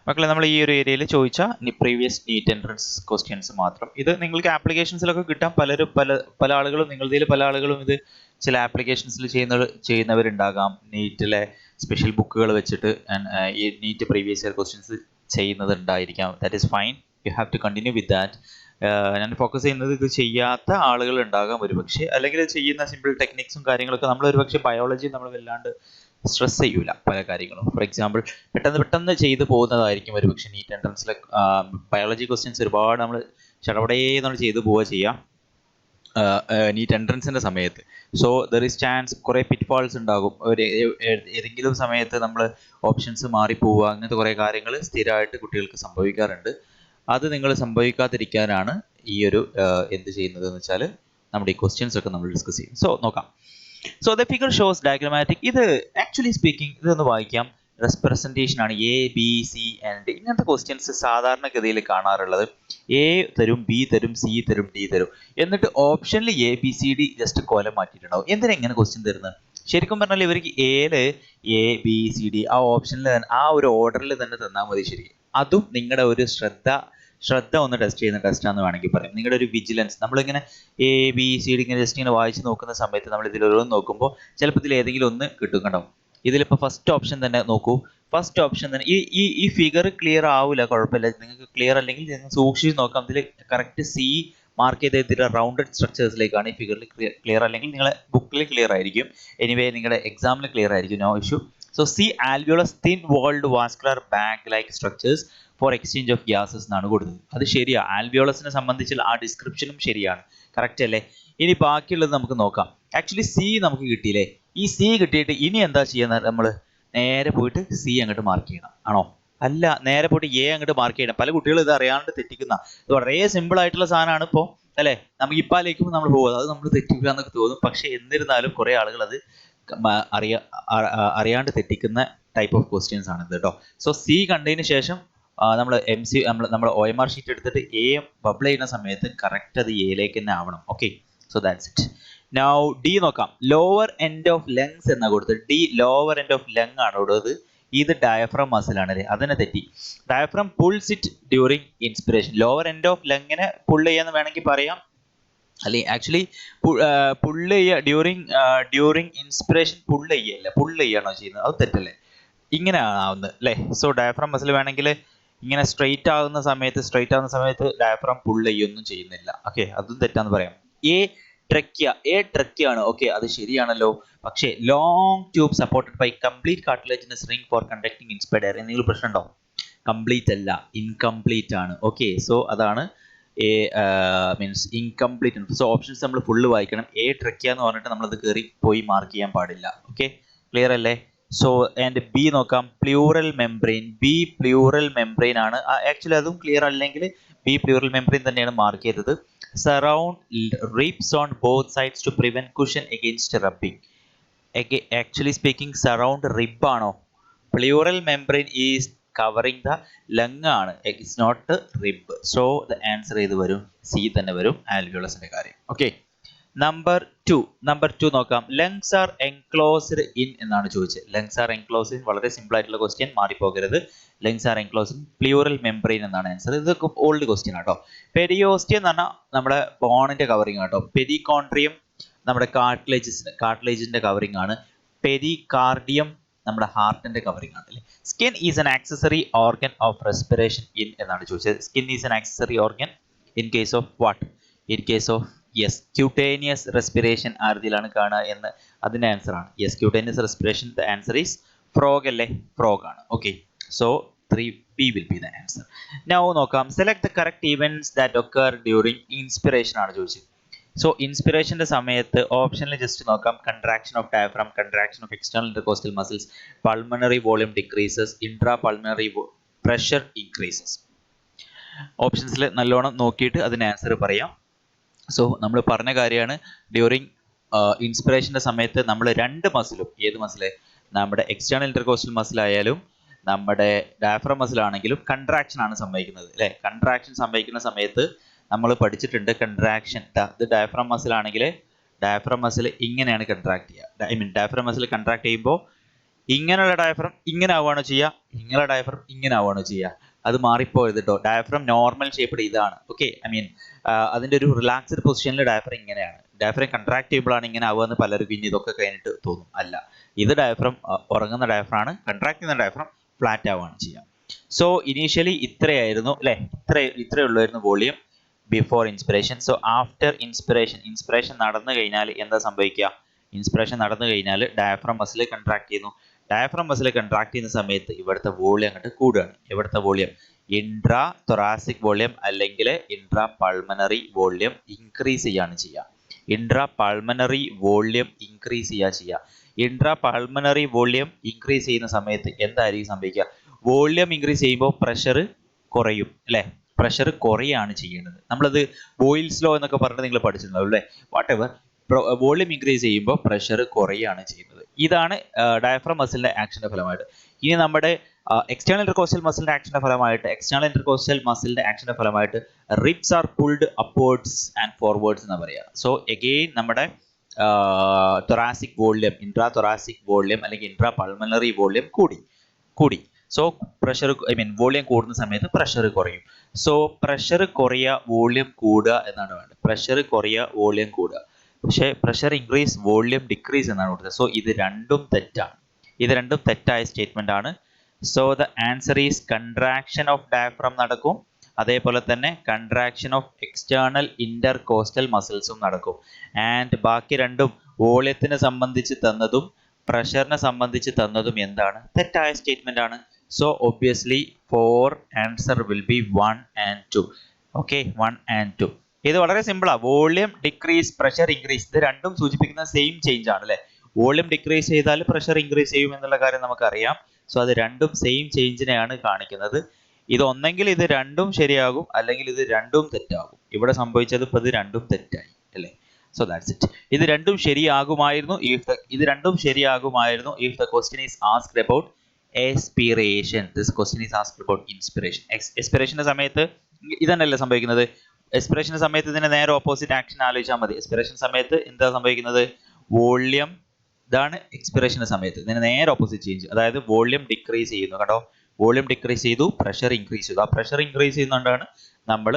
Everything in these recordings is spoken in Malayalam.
മക്കളെ നമ്മൾ ഈ ഒരു ഏരിയയിൽ ചോദിച്ച പ്രീവിയസ് നീറ്റ് എൻട്രൻസ് ക്വസ്റ്റ്യൻസ് മാത്രം. ഇത് നിങ്ങൾക്ക് ആപ്ലിക്കേഷൻസിലൊക്കെ കിട്ടാം. പല ആളുകളും നിങ്ങളുടെ പല ആളുകളും ഇത് ചില ആപ്ലിക്കേഷൻസിൽ ചെയ്യുന്നവരുണ്ടാകാം. നീറ്റിലെ സ്പെഷ്യൽ ബുക്കുകൾ വെച്ചിട്ട് ഈ നീറ്റ് പ്രീവിയസ് ഇയർ ക്വസ്റ്റ്യൻസ് ചെയ്യുന്നതുണ്ടായിരിക്കാം. That is fine, you have to continue with that. ഞാൻ ഫോക്കസ് ചെയ്യുന്നത് ഇത് ചെയ്യാത്ത ആളുകൾ ഉണ്ടാകാം ഒരുപക്ഷെ, അല്ലെങ്കിൽ ചെയ്യുന്ന സിമ്പിൾ ടെക്നിക്സും കാര്യങ്ങളൊക്കെ നമ്മൾ ഒരുപക്ഷെ ബയോളജി നമ്മൾ വല്ലാണ്ട് സ്ട്രെസ് ചെയ്യൂല പല കാര്യങ്ങളും. ഫോർ എക്സാമ്പിൾ പെട്ടെന്ന് ചെയ്തു പോകുന്നതായിരിക്കും ഒരുപക്ഷെ നീറ്റ് എൻട്രൻസിലെ ബയോളജി ക്വസ്റ്റ്യൻസ് ഒരുപാട് നമ്മൾ നമ്മൾ ചെയ്തു പോവുക ചെയ്യാം നീറ്റ് എൻട്രൻസിൻ്റെ സമയത്ത്. സോ ദർ ഈസ് ചാൻസ് കുറേ പിറ്റ്ഫാൾസ് ഉണ്ടാകും. ഏതെങ്കിലും സമയത്ത് നമ്മൾ ഓപ്ഷൻസ് മാറിപ്പോവുക, അങ്ങനത്തെ കുറേ കാര്യങ്ങൾ സ്ഥിരമായിട്ട് കുട്ടികൾക്ക് സംഭവിക്കാറുണ്ട്. അത് നിങ്ങൾ സംഭവിക്കാതിരിക്കാനാണ് ഈ ഒരു എന്ത് ചെയ്യുന്നത് എന്ന് വെച്ചാൽ നമ്മുടെ ഈ ക്വസ്റ്റ്യൻസ് ഒക്കെ നമ്മൾ ഡിസ്കസ് ചെയ്യും. സോ നോക്കാം. So the figure shows diagrammatic. ഇത് ആക്ച്വലി സ്പീക്കിംഗ് ഇതൊന്ന് വായിക്കാം. റെപ്രസെൻറ്റേഷൻ ആണ്. എ ബി സി ആൻഡ് ഇങ്ങനത്തെ ക്വസ്റ്റ്യൻസ് സാധാരണഗതിയിൽ കാണാറുള്ളത് എ തരും, ബി തരും, സി തരും, ഡി തരും, എന്നിട്ട് ഓപ്ഷനിൽ A B C D just കോലം മാറ്റിയിട്ടുണ്ടാവും. എന്തിനാ ഇങ്ങനെ ക്വസ്റ്റ്യൻ തരുന്നത്? ശരിക്കും പറഞ്ഞാൽ ഇവർക്ക് എയില് എ ബി സി ഡി ആ ഓപ്ഷനിൽ തന്നെ ആ ഒരു ഓർഡറിൽ തന്നെ തന്നാൽ മതി. ശരി, അതും നിങ്ങളുടെ ഒരു ശ്രദ്ധ ഒന്ന് ടെസ്റ്റ് ചെയ്യുന്ന ടെസ്റ്റാന്ന് വേണമെങ്കിൽ പറയാം. നിങ്ങളുടെ ഒരു വിജിലൻസ്. നമ്മളിങ്ങനെ എ ബി സി ഡി ഇങ്ങനെ ജസ്റ്റ് ഇങ്ങനെ വായിച്ച് നോക്കുന്ന സമയത്ത് നമ്മൾ ഇതിലൊന്നും നോക്കുമ്പോൾ ചിലപ്പോൾ ഇതിൽ ഏതെങ്കിലും ഒന്ന് കിട്ടും. കണ്ടോ, ഇതിലിപ്പോൾ ഫസ്റ്റ് ഓപ്ഷൻ തന്നെ നോക്കൂ. ഫസ്റ്റ് ഓപ്ഷൻ തന്നെ ഈ ഫിഗർ ക്ലിയർ ആവില്ല, കുഴപ്പമില്ല. നിങ്ങൾക്ക് ക്ലിയർ അല്ലെങ്കിൽ നിങ്ങൾ സൂക്ഷിച്ച് നോക്കാം. ഇതിൽ കറക്റ്റ് സി മാർക്ക് ചെയ്ത ഇതിൽ റൗണ്ടഡ് സ്ട്രക്ചേഴ്സിലേക്കാണ്. ഈ ഫിഗറിൽ ക്ലിയർ അല്ലെങ്കിൽ നിങ്ങളെ ബുക്കിൽ ക്ലിയർ ആയിരിക്കും. എനിവേ നിങ്ങളുടെ എക്സാമിൽ ക്ലിയർ ആയിരിക്കും, no issue. So C alveolus thin walled vascular bag like structures for exchange of gases എന്നാണ് കൊടുത്തത്. അത് ശരിയാ, ആൽവിയോളസിനെ സംബന്ധിച്ചുള്ള ആ ഡിസ്ക്രിപ്ഷനും ശരിയാണ്, കറക്റ്റ് അല്ലേ? ഇനി ബാക്കിയുള്ളത് നമുക്ക് നോക്കാം. ആക്ച്വലി സി നമുക്ക് കിട്ടിയില്ലേ? ഈ സി കിട്ടിയിട്ട് ഇനി എന്താ ചെയ്യുന്നത്? നമ്മൾ നേരെ പോയിട്ട് സി അങ്ങോട്ട് മാർക്ക് ചെയ്യണം ആണോ? അല്ല, നേരെ പോയിട്ട് എ അങ്ങോട്ട് മാർക്ക് ചെയ്യണം. പല കുട്ടികളും ഇത് അറിയാണ്ട് തെറ്റിക്കുന്ന, ഇത് വളരെ സിമ്പിൾ ആയിട്ടുള്ള സാധനമാണ് ഇപ്പോൾ അല്ലേ? നമുക്ക് ഇപ്പാലേക്കും നമ്മൾ പോകുന്നത്, അത് നമ്മൾ തെറ്റിക്കുക എന്നൊക്കെ തോന്നും. പക്ഷെ എന്നിരുന്നാലും കുറേ ആളുകൾ അത് അറിയാണ്ട് തെറ്റിക്കുന്ന ടൈപ്പ് ഓഫ് ക്വസ്റ്റ്യൻസ് ആണ് ഇത് കേട്ടോ. സോ സി കണ്ടതിന് ശേഷം നമ്മൾ നമ്മൾ OMR ഷീറ്റ് എടുത്തിട്ട് എ ബബിൾ ചെയ്യുന്ന സമയത്ത് കറക്റ്റ് അത് എയിലേക്ക് തന്നെ ആവണം. Okay, so that's it. Now D നോക്കാം. ലോവർ എൻഡ് ഓഫ് ലങ്സ് എന്നാ കൊടുത്തത്. D lower end of lung ആണ് കൊടുത്തത്. ഇത് ഡയഫ്രം മസിലാണ് അല്ലേ? അതിനെ തെറ്റി. Diaphragm pulls it during inspiration. Lower end of ലങ്ങിനെ പുള്ള് ചെയ്യാന്ന് വേണമെങ്കിൽ പറയാം, അല്ലെ ആക്ച്വലി പുള്ള് ചെയ്യുക ഡ്യൂറിങ് ഇൻസ്പിറേഷൻ. പുള്ള് ചെയ്യണോ ചെയ്യുന്നത്? അത് തെറ്റല്ലേ? ഇങ്ങനെയാണ് ആവുന്നത് അല്ലേ? സോ ഡയഫ്രം മസിൽ വേണമെങ്കിൽ ഇങ്ങനെ സ്ട്രെയിറ്റ് ആവുന്ന സമയത്ത് ഡയഫ്രം പുള്ള് ചെയ്യൊന്നും ചെയ്യുന്നില്ല. ഓക്കെ, അതും തെറ്റാന്ന് പറയാം. എ ട്രക്കിയ ആണ്. ഓക്കെ, അത് ശരിയാണല്ലോ. പക്ഷേ long tube supported by complete cartilaginous ring for conducting inspired air. എന്തെങ്കിലും പ്രശ്നമുണ്ടോ? കംപ്ലീറ്റ് അല്ല, ഇൻകംപ്ലീറ്റ് ആണ്. ഓക്കെ, സോ അതാണ് A means incomplete. So options നമ്മൾ ഫുള്ള് വായിക്കണം. എ ട്രക്കിയ എന്ന് പറഞ്ഞിട്ട് നമ്മളത് കയറി പോയി മാർക്ക് ചെയ്യാൻ പാടില്ല. ഓക്കെ, ക്ലിയർ അല്ലേ? സോ ആൻഡ് ബി നോക്കാം. Pleural membrane. B pleural membrane ആണ്. ആക്ച്വലി അതും ക്ലിയർ അല്ലെങ്കിൽ ബി പ്ലൂറൽ മെംബ്രെയിൻ തന്നെയാണ് മാർക്ക് ചെയ്തത്. Surround ribs on both sides to prevent cushion against rubbing. Actually speaking surround rib ആണോ? Pleural membrane is covering the lung ആണ്, it's not rib. So the answer ഏത് വരും? സി തന്നെ വരും, ആൽവിയോളസിന്റെ കാര്യം. ഓക്കെ, നമ്പർ ടു നോക്കാം. ലങ്സ് ആർ എൻക്ലോസ്ഡ് ഇൻ എന്നാണ് ചോദിച്ചത്. ലങ്സ് ആർ എൻക്ലോസ്ഡ് ഇൻ, വളരെ സിമ്പിൾ ആയിട്ടുള്ള ക്വസ്റ്റ്യൻ, മാറിപ്പോകരുത്. Lungs are enclosed in pleural membrane എന്നാണ് ആൻസർ. ഇതൊക്കെ ഓൾഡ് ക്വസ്റ്റ്യൻ ആട്ടോ. പെരിയോസ്റ്റിയം എന്ന് പറഞ്ഞാൽ നമ്മുടെ ബോണിന്റെ കവറിംഗ് ആട്ടോ. പെരികോൺട്രിയം നമ്മുടെ കാർട്ടിലേജിന്റെ കവറിംഗ് ആണ്. പെരികാർഡിയം നമ്മുടെ ഹാർട്ടിന്റെ കവറിംഗ് ആണ് അല്ലേ? Skin is an accessory organ of respiration in എന്നാണ് ചോദിച്ചത്. Skin is an accessory organ in case of what? In case of yes, cutaneous respiration ആർതിയിലാണ് കാണുക എന്ന് അതിന്റെ ആൻസർ ആണ് yes, cutaneous respiration. The answer is frog അല്ലേ? ഫ്രോഗ് ആണ്. Okay, so 3B will be the answer. Now നോക്കാം. Select the correct events that occur during inspiration ആണ് ചോദിച്ചത്. സോ ഇൻസ്പിറേഷന്റെ സമയത്ത് ഓപ്ഷനിൽ ജസ്റ്റ് നോക്കാം. Contraction of diaphragm, contraction of external intercostal muscles, pulmonary volume decreases, intra pulmonary pressure increases. ഓപ്ഷൻസിൽ നല്ലോണം നോക്കിയിട്ട് അതിന് ആൻസർ പറയാം. സോ നമ്മൾ പറഞ്ഞ കാര്യമാണ്, ഡ്യൂറിങ് ഇൻസ്പിറേഷൻ്റെ സമയത്ത് നമ്മൾ രണ്ട് മസിലും, ഏത് മസില്? നമ്മുടെ എക്സ്റ്റേണൽ ഇന്റർകോസ്റ്റൽ മസിൽ ആയാലും നമ്മുടെ ഡയഫ്രം മസിൽ ആണെങ്കിലും കൺട്രാക്ഷൻ ആണ് സംഭവിക്കുന്നത് അല്ലേ? കൺട്രാക്ഷൻ സംഭവിക്കുന്ന സമയത്ത് നമ്മൾ പഠിച്ചിട്ടുണ്ട് കൺട്രാക്ഷൻ. ഇത് ഡയഫ്രം മസിൽ ആണെങ്കിൽ ഡയഫ്രം മസിൽ ഇങ്ങനെയാണ് കൺട്രാക്ട് ചെയ്യുക. ഡയഫ്രം മസിൽ കൺട്രാക്ട് ചെയ്യുമ്പോൾ ഇങ്ങനെയുള്ള ഡയഫ്രം ഇങ്ങനെ ആവുകയാണോ ചെയ്യുക, ഇങ്ങനെയുള്ള ഡയഫ്രം ഇങ്ങനെ ആവുകയാണോ ചെയ്യുക? അത് മാറിപ്പോയത് കേട്ടോ. ഡയഫ്രം നോർമൽ ഷേപ്പ്ഡ് ഇതാണ്. ഓക്കെ, ഐ മീൻ അതിന്റെ ഒരു റിലാക്സ്ഡ് പൊസിഷനിൽ ഡയഫ്രം ഇങ്ങനെയാണ്. ഡയഫ്രം കൺട്രാക്റ്റബിൾ ആണ് ഇങ്ങനെ ആവുക എന്ന് പലർക്കും ഇനി ഇതൊക്കെ കഴിഞ്ഞിട്ട് തോന്നും. അല്ല, ഇത് ഡയഫ്രം ഉറങ്ങുന്ന ഡയഫ്രം ആണ്. കൺട്രാക്ട് ചെയ്യുന്ന ഡയഫ്രം ഫ്ലാറ്റ് ആവുകയാണ് ചെയ്യുക. സോ ഇനീഷ്യലി ഇത്രയായിരുന്നു അല്ലെ, ഇത്രയുള്ളായിരുന്നു volume before inspiration. So after inspiration നടന്നു കഴിഞ്ഞാൽ എന്താ സംഭവിക്കുക? ഇൻസ്പിറേഷൻ നടന്നു കഴിഞ്ഞാൽ ഡയഫ്രം മസിൽ കൺട്രാക്ട് ചെയ്യുന്നു. ഡയഫ്രം മസിൽ കൺട്രാക്ട് ചെയ്യുന്ന സമയത്ത് ഇവിടുത്തെ വോളിയം അങ്ങോട്ട് കൂടുകയാണ്. ഇവിടുത്തെ വോളിയം ഇൻട്രാ തൊറാസിക് വോളിയം അല്ലെങ്കിൽ ഇൻട്രാ പൾമനറി വോളിയം ഇൻക്രീസ് ചെയ്യാണ് ചെയ്യുക. ഇൻട്രാ പൾമനറി വോളിയം ഇൻക്രീസ് ചെയ്യുക. ഇൻട്രാ പൾമനറി വോളിയം ഇൻക്രീസ് ചെയ്യുന്ന സമയത്ത് എന്തായിരിക്കും സംഭവിക്കുക? വോളിയം ഇൻക്രീസ് ചെയ്യുമ്പോൾ പ്രഷർ കുറയും അല്ലേ? പ്രഷർ കുറയാണ് ചെയ്യേണ്ടത്. നമ്മളത് ബോയിൽസ് ലോ എന്നൊക്കെ പറഞ്ഞിട്ട് നിങ്ങൾ പഠിച്ചിട്ടുണ്ടാവും അല്ലേ? വാട്ട് എവർ, വോളിയം ഇൻക്രീസ് ചെയ്യുമ്പോൾ പ്രഷർ കുറയാണ് ചെയ്യുന്നത്. ഇതാണ് ഡയഫ്രം മസിലിന്റെ ആക്ഷന്റെ ഫലമായിട്ട്. ഇനി നമ്മുടെ എക്സ്റ്റേണൽ ഇന്റർകോസ്റ്റൽ മസിലിന്റെ ആക്ഷന്റെ ഫലമായിട്ട് ribs are pulled upwards and forwards എന്ന് പറയാം. സോ എഗെയിൻ നമ്മുടെ thoracic volume, intra thoracic volume അല്ലെങ്കിൽ ഇൻട്രാ പൾമനറി വോളിയം കൂടി. സോ പ്രഷർ വോളിയം കൂടുന്ന സമയത്ത് പ്രഷർ കുറയും. സോ പ്രഷർ കുറയുക, വോളിയം കൂടുക എന്നാണ് വേണ്ടത്. പ്രഷർ കുറയുക, വോളിയം കൂടുക. പക്ഷേ പ്രഷർ ഇൻക്രീസ്, വോളിയം ഡിക്രീസ് എന്നാണ് കൊടുത്തത്. സോ ഇത് രണ്ടും തെറ്റാണ്. ഇത് രണ്ടും തെറ്റായ സ്റ്റേറ്റ്മെന്റ് ആണ്. So the answer is contraction of diaphragm നടക്കും, അതേപോലെ തന്നെ കൺട്രാക്ഷൻ ഓഫ് എക്സ്റ്റേണൽ ഇന്റർകോസ്റ്റൽ മസിൽസും നടക്കും. ആൻഡ് ബാക്കി രണ്ടും വോളിയത്തിനെ സംബന്ധിച്ച് തന്നതും പ്രഷറിനെ സംബന്ധിച്ച് തന്നതും എന്താണ്? തെറ്റായ സ്റ്റേറ്റ്മെന്റ് ആണ്. So obviously four answer will be 1 and 2. Okay, 1 and 2. ഇത് വളരെ സിമ്പിളാ. വോളിയം ഡിക്രീസ്, പ്രഷർ ഇൻക്രീസ്, ഇത് രണ്ടും സൂചിപ്പിക്കുന്ന സെയിം ചേഞ്ച് ആണ് അല്ലെ? വോളിയം ഡിക്രീസ് ചെയ്താൽ പ്രഷർ ഇൻക്രീസ് ചെയ്യും എന്നുള്ള കാര്യം നമുക്കറിയാം. സോ അത് രണ്ടും സെയിം ചേഞ്ചിനെയാണ് കാണിക്കുന്നത്. ഇത് ഒന്നെങ്കിൽ ഇത് രണ്ടും ശരിയാകും, അല്ലെങ്കിൽ ഇത് രണ്ടും തെറ്റാകും. ഇവിടെ സംഭവിച്ചത് ഇപ്പൊ ഇത് രണ്ടും തെറ്റായി അല്ലേ? So that's it. ഇത് രണ്ടും ശരിയാകുമായിരുന്നു if the question is asked about expiration. This question is asked about inspiration. എക്സ്പിറേഷന്റെ സമയത്ത് ഇതന്നെയല്ലേ സംഭവിക്കുന്നത്? എക്സ്പിറേഷന്റെ സമയത്ത് ഇതിന്റെ നേരെ ഓപ്പോസിറ്റ് ആക്ഷൻ ആലോചിച്ചാൽ മതി. എക്സ്പിറേഷൻ സമയത്ത് എന്താ സംഭവിക്കുന്നത്? വോളിയം, ഇതാണ് എക്സ്പിറേഷന്റെ സമയത്ത് ഇതിന് നേരെ ഓപ്പോസിറ്റ് ചേഞ്ച്. അതായത് വോളിയം ഡിക്രീസ് ചെയ്യുന്നു. കേട്ടോ, വോളിയം ഡിക്രീസ് ചെയ്തു, പ്രഷർ ഇൻക്രീസ് ചെയ്തു. ആ പ്രഷർ ഇൻക്രീസ് ചെയ്യുന്നതുകൊണ്ടാണ് നമ്മൾ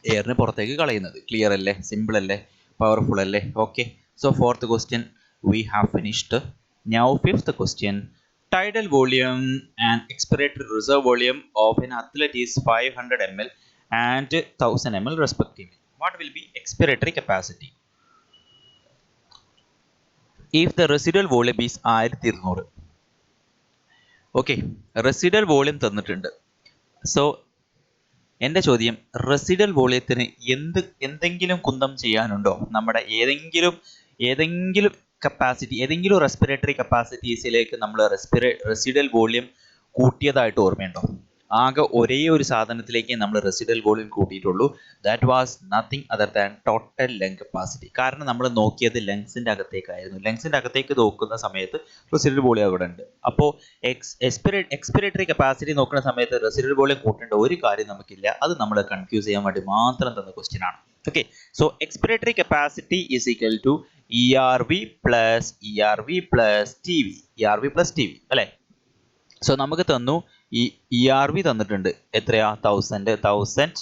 എയറിന് പുറത്തേക്ക് കളയുന്നത്. ക്ലിയർ അല്ലേ? സിമ്പിൾ അല്ലേ? പവർഫുൾ അല്ലേ? Okay, so fourth question we have finished. Now fifth question. Tidal volume and expiratory reserve volume of an athlete is 500 ml and 1000 ml respectively. What will be expiratory capacity if the residual volume is 1200? Okay, residual volume തന്നിട്ടുണ്ട്. സോ എൻ്റെ ചോദ്യം, റെസിഡൽ വോളിയത്തിന് എന്തെങ്കിലും കുന്തം ചെയ്യാനുണ്ടോ? നമ്മുടെ ഏതെങ്കിലും കപ്പാസിറ്റി, ഏതെങ്കിലും റെസ്പിറേറ്ററി കപ്പാസിറ്റീസിലേക്ക് നമ്മൾ റെസിഡൽ വോളിയം കൂട്ടിയതായിട്ട് ഓർമ്മയുണ്ടോ? ആകെ ഒരേ ഒരു സാധനത്തിലേക്ക് നമ്മൾ റെസിഡൽ വോളിയം കൂട്ടിയിട്ടുള്ളൂ. That was nothing other than total lung capacity. കാരണം നമ്മൾ നോക്കിയത് ലങ്സിന്റെ അകത്തേക്കായിരുന്നു. ലങ്സിന്റെ അകത്തേക്ക് നോക്കുന്ന സമയത്ത് റെസിഡൽ വോളിയം അവിടെ ഉണ്ട്. അപ്പോൾ എക്സ്പിറേറ്ററി കപ്പാസിറ്റി നോക്കുന്ന സമയത്ത് റെസിഡൽ വോളിയം കൂട്ടേണ്ട ഒരു കാര്യം നമുക്കില്ല. അത് നമ്മൾ കൺഫ്യൂസ് ചെയ്യാൻ വേണ്ടി മാത്രം തന്ന ക്വസ്റ്റ്യൻ ആണ്. Okay, so expiratory capacity is equal to ERV plus TV അല്ലേ? സോ നമുക്ക് തന്നു ഈ ERV തന്നിട്ടുണ്ട്. എത്രയാ? 1000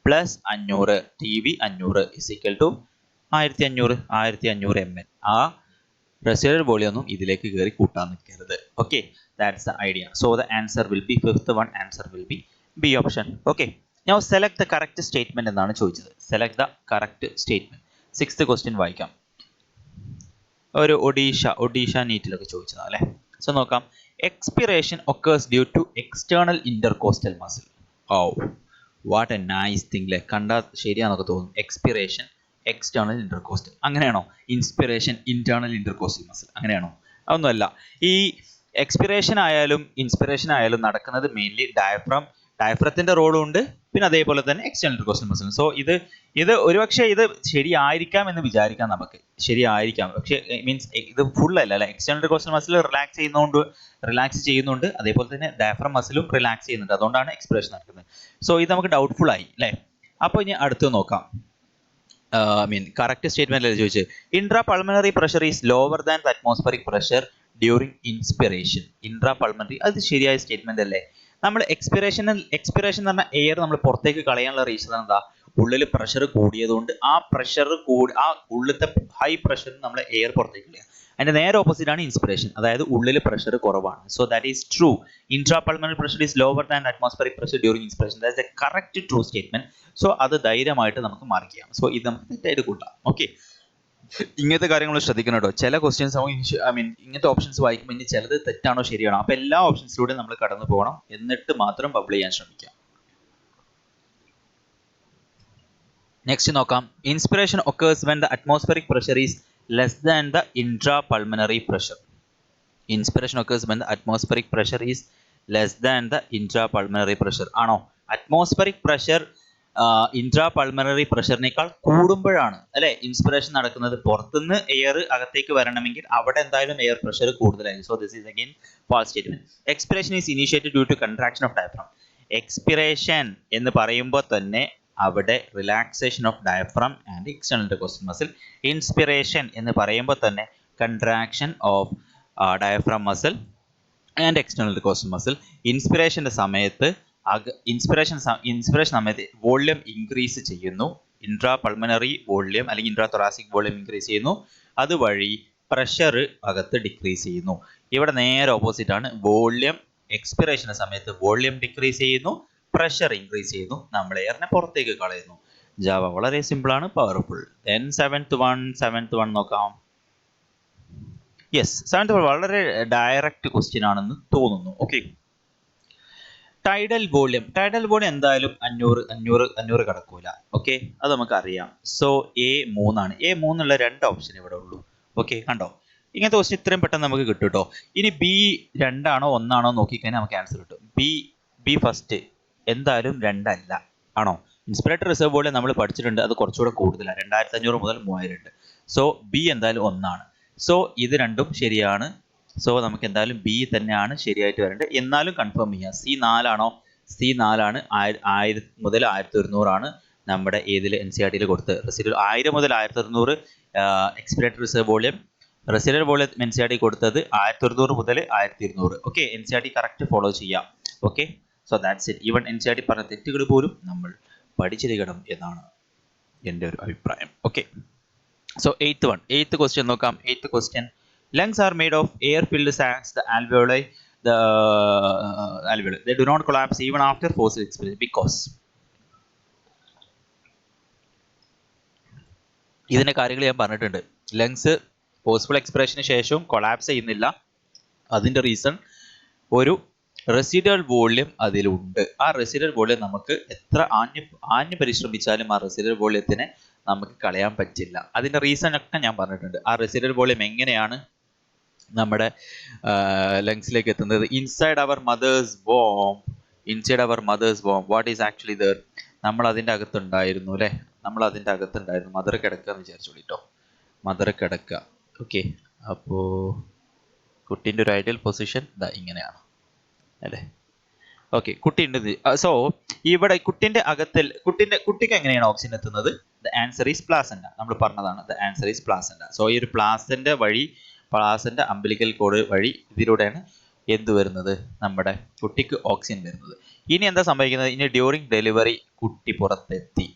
plus 500 TV 500 is equal to 1500 ml. ആ റെസിഡൽ വോളിയം ഒന്നും ഇതിലേക്ക് കയറി കൂട്ടാൻ നിൽക്കരുത്. Okay, that's the idea. So the answer will be fifth one, answer will be B option. Okay, now select the correct statement എന്നാണ് ചോദിച്ചത്. Select the correct statement. Sixth question വായിക്കാം. ഒരു ഒഡീഷ നീറ്റിലൊക്കെ ചോദിച്ചതാ അല്ലേ? സോ നോക്കാം. Expiration occurs due to external intercostal muscle. Oh, what a nice thing അല്ലേ? കണ്ടാൽ ശരിയാന്നൊക്കെ തോന്നും. എക്സ്പിറേഷൻ എക്സ്റ്റേണൽ ഇന്റർകോസ്റ്റൽ, അങ്ങനെയാണോ? ഇൻസ്പിറേഷൻ ഇന്റേണൽ ഇന്റർകോസ്റ്റൽ മസിൽ, അങ്ങനെയാണോ? അതൊന്നുമല്ല. ഈ എക്സ്പിറേഷൻ ആയാലും ഇൻസ്പിറേഷൻ ആയാലും നടക്കുന്നത് മെയിൻലി ഡയഫ്രത്തിന്റെ റോളും ഉണ്ട്, പിന്നെ അതേപോലെ തന്നെ എക്സ്റ്റേണൽ ഇന്റർകോസ്റ്റൽ മസിൽ. സോ ഇത് ഒരുപക്ഷെ ഇത് ശരിയായിരിക്കാം എന്ന് വിചാരിക്കാം നമുക്ക്. ശരിയായിരിക്കാം, പക്ഷേ മീൻസ് ഇത് ഫുൾ അല്ല. എക്സ്റ്റേണൽ ഇന്റർകോസ്റ്റൽ മസിൽ റിലാക്സ് ചെയ്യുന്നുണ്ട്, അതേപോലെ തന്നെ ഡയഫ്രം മസിലും റിലാക്സ് ചെയ്യുന്നുണ്ട്. അതുകൊണ്ടാണ് എക്സ്പിറേഷൻ നടക്കുന്നത്. സോ ഇത് നമുക്ക് ഡൗട്ട്ഫുൾ ആയി അല്ലേ? അപ്പോൾ ഇനി അടുത്ത് നോക്കാം. കറക്റ്റ് സ്റ്റേറ്റ്മെന്റ് അല്ലേ ചോദിച്ചത്? Intra pulmonary pressure is lower than the atmospheric pressure during inspiration. Intra pulmonary, അത് ശരിയായ സ്റ്റേറ്റ്മെന്റ് അല്ലേ? നമ്മൾ എക്സ്പിറേഷൻ എന്ന് പറഞ്ഞാൽ എയർ നമ്മൾ പുറത്തേക്ക് കളയാനുള്ള റീസൺ എന്താ? ഉള്ളിൽ പ്രഷർ കൂടിയതുകൊണ്ട് ആ പ്രഷർ ആ ഉള്ളിലത്തെ ഹൈ പ്രഷറിൽ നമ്മൾ എയർ പുറത്തേക്ക് കളയുക. അതിന്റെ നേരെ ഓപ്പോസിറ്റ് ആണ് ഇൻസ്പിറേഷൻ, അതായത് ഉള്ളിൽ പ്രഷർ കുറവാണ്. So that is true. Intra pulmonary pressure is lower than atmospheric pressure during inspiration. That's A correct true statement. So അത് ധൈര്യമായിട്ട് നമുക്ക് മാർക്ക് ചെയ്യാം. സോ ഇത് നമുക്ക് തെറ്റായിട്ട് കൂട്ടാം. ഓക്കെ, ഇങ്ങനത്തെ കാര്യങ്ങൾ ശ്രദ്ധിക്കണം കേട്ടോ. ചില ക്വസ്റ്റ്യൻസ് ഇങ്ങനത്തെ ഓപ്ഷൻസ് വായിക്കുമ്പോൾ ഇനി ചിലത് തെറ്റാണോ ശരിയാണോ, അപ്പോൾ എല്ലാ ഓപ്ഷൻസിലൂടെ നമ്മൾ കടന്നു പോകണം, എന്നിട്ട് മാത്രം ബബിൾ ചെയ്യാൻ ശ്രമിക്കാം. നെക്സ്റ്റ് നോക്കാം. Inspiration occurs when the atmospheric pressure is less than the intra pulmonary pressure. Inspiration occurs when the atmospheric pressure is less than the intra pulmonary pressure. ആണോ? അറ്റ്മോസ്ഫിയറിക് പ്രഷർ ഇൻട്രാ പൾമണറി പ്രഷറിനേക്കാൾ കൂടുമ്പോഴാണ് അല്ലെ ഇൻസ്പിറേഷൻ നടക്കുന്നത്. പുറത്തുനിന്ന് എയർ അകത്തേക്ക് വരണമെങ്കിൽ അവിടെ എന്തായാലും എയർ പ്രഷർ കൂടുതലായിരിക്കും. So this is again false statement. Expiration is initiated due to contraction of diaphragm. Expiration എന്ന് പറയുമ്പോൾ തന്നെ അവിടെ relaxation of diaphragm and external intercostal muscle. Inspiration എന്ന് പറയുമ്പോൾ തന്നെ contraction of diaphragm muscle and external intercostal muscle. ഇൻസ്പിറേഷന്റെ സമയത്ത് ഇൻസ്പിറേഷൻ സമയത്ത് വോള്യം ഇൻക്രീസ് ചെയ്യുന്നു. ഇൻട്രാ പൾമണറി വോള്യം അല്ലെങ്കിൽ ഇൻട്രാ തൊറാസിക് വോള്യം ഇൻക്രീസ് ചെയ്യുന്നു. അതുവഴി പ്രഷർ അകത്ത് ഡിക്രീസ് ചെയ്യുന്നു. ഇവിടെ നേരെ ഓപ്പോസിറ്റ് ആണ്. വോള്യം എക്സ്പിറേഷന്റെ സമയത്ത് വോള്യം ഡിക്രീസ് ചെയ്യുന്നു, പ്രഷർ ഇൻക്രീസ് ചെയ്യുന്നു, നമ്മൾ എയറിനെ പുറത്തേക്ക് കളയുന്നു. ജാവ വളരെ സിമ്പിൾ ആണ്, പവർഫുൾ. ദെൻ സെവൻത്ത് വൺ നോക്കാം. യെസ്, സെവൻത്ത് വൺ വളരെ ഡയറക്റ്റ് ക്വസ്റ്റ്യൻ ആണെന്ന് തോന്നുന്നു. ഓക്കെ, ടൈഡൽ വോള്യം എന്തായാലും 500 കടക്കൂല. ഓക്കെ, അത് നമുക്ക് അറിയാം. സോ A3 ആണ്. A3 ഉള്ള 2 ഓപ്ഷൻ ഇവിടെ ഉള്ളൂ. ഓക്കെ, കണ്ടോ? ഇങ്ങനത്തെ ക്വസ്റ്റ്യൻ ഇത്രയും പെട്ടെന്ന് നമുക്ക് കിട്ടും കേട്ടോ. ഇനി B2 ആണോ 1 ആണോ നോക്കിക്കഴിഞ്ഞാൽ നമുക്ക് ആൻസർ കിട്ടും. ബി ഫസ്റ്റ് എന്തായാലും 2 അല്ല. ആണോ? ഇൻസ്പിറേറ്റഡ് റിസർവ് വോള്യം നമ്മൾ പഠിച്ചിട്ടുണ്ട്, അത് കുറച്ചുകൂടെ കൂടുതലാണ്, 2500 മുതൽ 3000 ഉണ്ട്. സോ ബി എന്തായാലും 1 ആണ്. സോ ഇത് രണ്ടും ശരിയാണ്. സോ നമുക്ക് എന്തായാലും ബി തന്നെയാണ് ശരിയായിട്ട് വരേണ്ടത്. എന്നാലും കൺഫേം ചെയ്യാം. C4 ആണോ? C4 ആണ്. 1000 മുതൽ 1200 ആണ് നമ്മുടെ ഏതിൽ NCERT കൊടുത്തത്. റെസിഡ്യൂൽ 1000 മുതൽ 1200 expiratory reserve volume. Residual volume NCERT കൊടുത്തത് 1200 മുതൽ 1200. ഓക്കെ, NCERT കറക്റ്റ് ഫോളോ ചെയ്യാം. Okay, so that's it. Even NCERT പറഞ്ഞ തെറ്റുകൾ പോലും നമ്മൾ പഠിച്ചിരിക്കണം എന്നാണ് എൻ്റെ ഒരു അഭിപ്രായം. ഓക്കെ, സോ എയ്ത്ത് ക്വസ്റ്റ്യൻ നോക്കാം. Eighth question. Lungs are made of air-filled sacs, the alveoli. They do not collapse even after forced expiration because. ഇതിന്റെ കാര്യങ്ങൾ ഞാൻ പറഞ്ഞിട്ടുണ്ട്. ലങ്സ് ഫോഴ്സ്ഫുൾ എക്സ്പിറേഷന് ശേഷവും കൊളാപ്സ് ചെയ്യുന്നില്ല. അതിന്റെ റീസൺ ഒരു റെസിഡ്യൂവൽ വോള്യം അതിലുണ്ട്. ആ റെസിഡ്യൂവൽ വോള്യം നമുക്ക് എത്ര ആഞ്ഞു പരിശ്രമിച്ചാലും ആ റെസിഡ്യൂവൽ വോള്യത്തിനെ നമുക്ക് കളയാൻ പറ്റില്ല. അതിന്റെ റീസൺ ഒക്കെ ഞാൻ പറഞ്ഞിട്ടുണ്ട്. ആ റെസിഡ്യൂവൽ വോള്യം എങ്ങനെയാണ് നമ്മുടെ ലങ്സിലേക്ക് എത്തുന്നത്? Inside our mother's womb what is actually there? നമ്മൾ അതിൻ്റെ അകത്തുണ്ടായിരുന്നു അല്ലേ? മദർ കിടക്കുക എന്ന് വിചാരിച്ചോളൂ കേട്ടോ. മദർ കിടക്കുക. ഓക്കെ, അപ്പോൾ കുട്ടീൻ്റെ ഒരു ഐഡിയൽ പൊസിഷൻ ഇങ്ങനെയാണ് അല്ലേ? ഓക്കെ, കുട്ടിയുണ്ട്. സോ ഇവിടെ കുട്ടിക്ക് എങ്ങനെയാണ് ഓക്സിജൻ എത്തുന്നത്? The answer is placenta. നമ്മൾ പറഞ്ഞതാണ്, the answer is placenta. So ഈ ഒരു പ്ലാസന്റ അംബിലിക്കൽ കോഡ് വഴി ഇതിലൂടെയാണ് എന്ത് വരുന്നത്? നമ്മുടെ കുട്ടിക്ക് ഓക്സിജൻ വരുന്നത്. ഇനി എന്താ സംഭവിക്കുന്നത്? ഇനി ഡ്യൂറിങ് ഡെലിവറി കുട്ടി പുറത്തെത്തി.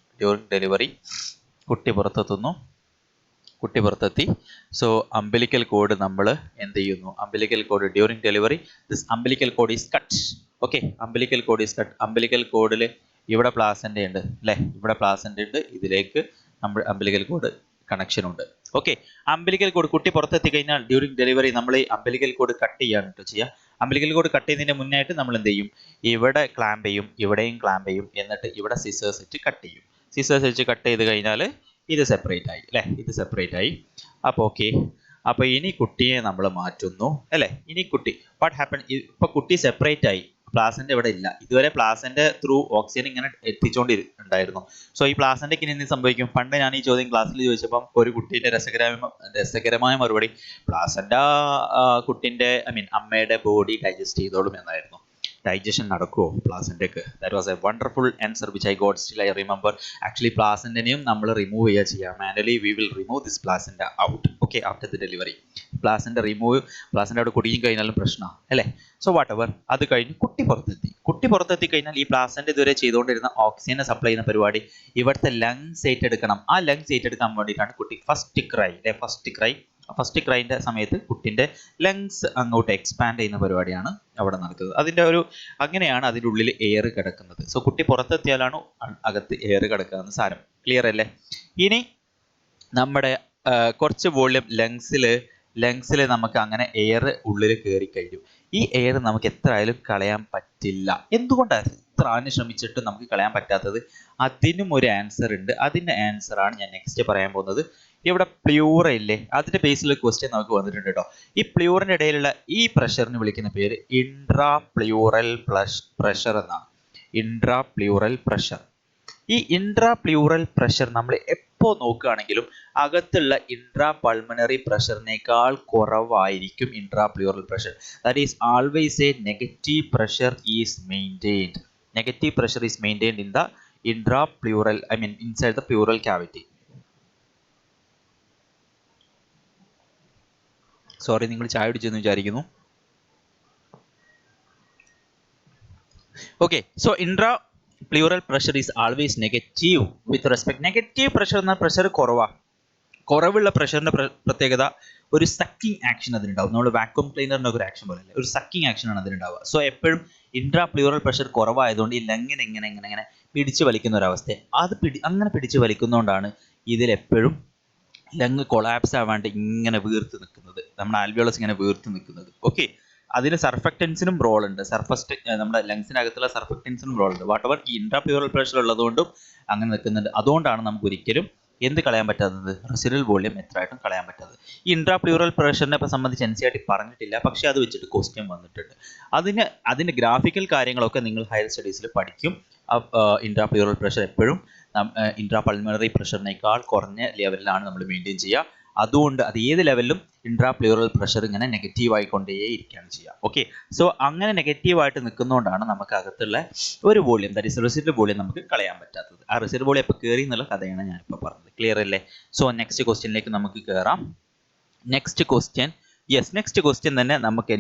സോ അംബിലിക്കൽ കോഡ് നമ്മൾ എന്ത് ചെയ്യുന്നു? Umbilical code during delivery this umbilical code is cut. Okay, umbilical code is cut. Umbilical കോഡിൽ ഇവിടെ പ്ലാസന്റ ഉണ്ട് അല്ലേ? ഇവിടെ പ്ലാസന്റ ഉണ്ട്. ഇതിലേക്ക് നമ്മൾ അംബിലിക്കൽ കോഡ് കണക്ഷൻ ഉണ്ട്. ഓക്കെ, അംബിലിക്കൽ കോഡ് കുട്ടി പുറത്തെത്തി കഴിഞ്ഞാൽ ഡ്യൂറിങ് ഡെലിവറി നമ്മൾ ഈ അംബിലിക്കൽ കോഡ് കട്ട് ചെയ്യാണ് കേട്ടോ ചെയ്യുക. അംബിലിക്കൽ കോഡ് കട്ട് ചെയ്യുന്നതിന് മുന്നായിട്ട് നമ്മൾ എന്ത് ചെയ്യും? ഇവിടെ ക്ലാമ്പ് ചെയ്യും, ഇവിടെയും ക്ലാമ്പ് ചെയ്യും, എന്നിട്ട് ഇവിടെ സിസേഴ്സ് വെച്ച് കട്ട് ചെയ്യും. സിസേഴ്സ് വെച്ച് കട്ട് ചെയ്ത് കഴിഞ്ഞാൽ ഇത് സെപ്പറേറ്റ് ആയി അല്ലേ? ഇത് സെപ്പറേറ്റ് ആയി. അപ്പോൾ ഓക്കെ, അപ്പോൾ ഇനി കുട്ടിയെ നമ്മൾ മാറ്റുന്നു അല്ലേ? ഇനി കുട്ടി വാട്ട് ഹാപ്പൻ? ഇപ്പോൾ കുട്ടി സെപ്പറേറ്റ് ആയി. പ്ലാസന്റ ഇവിടെ ഇല്ല. ഇതുവരെ പ്ലാസന്റ ത്രൂ ഓക്സിജൻ ഇങ്ങനെ എത്തിച്ചുകൊണ്ടിരുന്നുണ്ടായിരുന്നു. സോ ഈ പ്ലാസന്റയ്ക്ക് ഇനി എന്ത് സംഭവിക്കും? പണ്ട് ഞാൻ ഈ ചോദ്യം ക്ലാസ്സിൽ ചോദിച്ചപ്പം ഒരു കുട്ടീൻ്റെ രസകരമായ മറുപടി പ്ലാസന്റ കുട്ടിൻ്റെ അമ്മയുടെ ബോഡി ഡൈജസ്റ്റ് ചെയ്തോളും എന്നായിരുന്നു. ഡൈജഷൻ നടക്കുമോ പ്ലാസൻ്റെക്ക്? That was a wonderful answer which I got. Still I remember. Actually പ്ലാസൻ്റെയും നമ്മൾ റിമൂവ് ചെയ്യുക manually. We will remove this placenta out, okay, after the delivery. Placenta അവിടെ കുടിയും കഴിഞ്ഞാലും പ്രശ്നമാണ് അല്ലേ? സോ വാട്ട് എവർ, അത് കഴിഞ്ഞ് കുട്ടി പുറത്തെത്തി കഴിഞ്ഞാൽ ഈ പ്ലാസൻ്റ ഇതുവരെ ചെയ്തുകൊണ്ടിരുന്ന ഓക്സിജനെ സപ്ലൈ ചെയ്യുന്ന പരിപാടി ഇവിടുത്തെ ലങ്സ് ഏറ്റെടുക്കണം. ആ ലങ്സ് ഏറ്റെടുക്കാൻ വേണ്ടിയിട്ടാണ് കുട്ടി ഫസ്റ്റ് ക്രൈൻ്റെ സമയത്ത് കുട്ടിൻ്റെ ലങ്സ് അങ്ങോട്ട് എക്സ്പാൻഡ് ചെയ്യുന്ന പരിപാടിയാണ് അവിടെ നടക്കുന്നത്. അങ്ങനെയാണ് അതിൻ്റെ ഉള്ളിൽ എയർ കിടക്കുന്നത്. സോ കുട്ടി പുറത്തെത്തിയാലാണ് അകത്ത് എയർ കിടക്കുക സാരം. ക്ലിയർ അല്ലേ? ഇനി നമ്മുടെ കുറച്ച് വോള്യം ലങ്സിൽ നമുക്ക് അങ്ങനെ എയർ ഉള്ളിൽ കയറി കഴിഞ്ഞു. ഈ എയർ നമുക്ക് എത്ര ആയാലും കളയാൻ പറ്റില്ല. എന്തുകൊണ്ടാണ് എത്ര ശ്രമിച്ചിട്ട് നമുക്ക് കളയാൻ പറ്റാത്തത്? അതിനും ഒരു ആൻസർ ഉണ്ട്. അതിൻ്റെ ആൻസറാണ് ഞാൻ നെക്സ്റ്റ് പറയാൻ പോകുന്നത്. ഇവിടെ പ്ലൂറ ഇല്ലേ, അതിൻ്റെ ബേസിൽ ക്വസ്റ്റ്യൻ നമുക്ക് വന്നിട്ടുണ്ട് കേട്ടോ. ഈ പ്ലൂറിൻ്റെ ഇടയിലുള്ള ഈ പ്രഷറിന് വിളിക്കുന്ന പേര് ഇൻട്രാ പ്ലൂറൽ പ്രഷർ എന്നാണ്. Intra plural pressure. ഈ ഇൻട്രാ പ്ലൂറൽ പ്രഷർ നമ്മൾ എപ്പോൾ നോക്കുകയാണെങ്കിലും അകത്തുള്ള ഇൻട്രാ പൾമണറി പ്രഷറിനേക്കാൾ കുറവായിരിക്കും intra plural pressure. That is always A negative pressure is maintained. Negative pressure is maintained in the intra plural, inside the plural cavity. Sorry, നിങ്ങൾ ചായ കുടിച്ചെന്ന് വിചാരിക്കുന്നു. Okay, so intra plural pressure is always negative with respect. Negative pressure എന്നാൽ പ്രഷർ കുറവുള്ള പ്രഷറിന്റെ പ്രത്യേകത ഒരു സക്കിംഗ് ആക്ഷൻ അതിനുണ്ടാവും. നമ്മൾ വാക്വം ക്ലീനറിന്റെ ഒരു ആക്ഷൻ പോലെ അല്ലേ, ഒരു സക്കിംഗ് ആക്ഷൻ ആണ് അതിനുണ്ടാവുക. സോ എപ്പോഴും ഇൻട്രാ പ്ലൂറൽ പ്രഷർ കുറവായതുകൊണ്ട് ഈ ലങ്ങിനെ ഇങ്ങനെ പിടിച്ചു വലിക്കുന്ന ഒരവസ്ഥ, അങ്ങനെ പിടിച്ചു വലിക്കുന്നതുകൊണ്ടാണ് ഇതിലെപ്പോഴും ലങ് കൊളാപ്സ് ആവാണ്ട് ഇങ്ങനെ വീർത്ത് നിൽക്കുന്നത്, നമ്മുടെ ആൽവിയോളസ് ഇങ്ങനെ വീർത്ത് നിൽക്കുന്നത്. ഓക്കെ, അതിന് സർഫക്റ്റൻസിനും റോൾ ഉണ്ട്. നമ്മുടെ ലങ്സിനകത്തുള്ള സർഫക്റ്റൻസിനും റോൾ ഉണ്ട്. വാട്ട് എവർ ഈ ഇൻട്രാ പ്ലൂറൽ പ്രഷർ ഉള്ളതുകൊണ്ടും അങ്ങനെ നിൽക്കുന്നുണ്ട്. അതുകൊണ്ടാണ് നമുക്ക് ഒരിക്കലും എന്ത് കളയാൻ പറ്റാത്തത്? റെസിഡ്യൂവൽ വോളിയം എത്രയായിട്ടും കളയാൻ പറ്റാത്തത്. ഈ ഇൻട്രാ പ്ലൂറൽ പ്രഷറിനെ സംബന്ധിച്ച് NCERT പറഞ്ഞിട്ടില്ല, പക്ഷേ അത് വെച്ചിട്ട് ക്വസ്റ്റ്യൻ വന്നിട്ടുണ്ട്. അതിൻ്റെ ഗ്രാഫിക്കൽ കാര്യങ്ങളൊക്കെ നിങ്ങൾ ഹയർ സ്റ്റഡീസിൽ പഠിക്കും. ഇൻട്രാ പ്ലൂറൽ പ്രഷർ എപ്പോഴും ഇൻട്രാ പൾമണറി പ്രഷറിനേക്കാൾ കുറഞ്ഞ ലെവലിലാണ് നമ്മൾ മെയിൻറ്റെയിൻ ചെയ്യുക. അതുകൊണ്ട് അത് ഏത് ലെവലിലും ഇൻട്രാ പ്ലൂറൽ പ്രഷർ ഇങ്ങനെ നെഗറ്റീവ് ആയിക്കൊണ്ടേ ഇരിക്കുകയാണ് ചെയ്യുക. ഓക്കെ, സോ അങ്ങനെ നെഗറ്റീവായിട്ട് നിൽക്കുന്നതുകൊണ്ടാണ് നമുക്ക് അകത്തുള്ള ഒരു volume, that is residual volume, നമുക്ക് കളയാൻ പറ്റാത്തത്. ആ റെസിഡ്യൂവൽ വോളിയം എപ്പോൾ കയറി എന്നുള്ള കഥയാണ് ഞാനിപ്പോൾ പറഞ്ഞത്. ക്ലിയർ അല്ലേ? സോ നെക്സ്റ്റ് ക്വസ്റ്റ്യനിലേക്ക് നമുക്ക് കയറാം. നെക്സ്റ്റ് ക്വസ്റ്റ്യൻ തന്നെ നമുക്ക്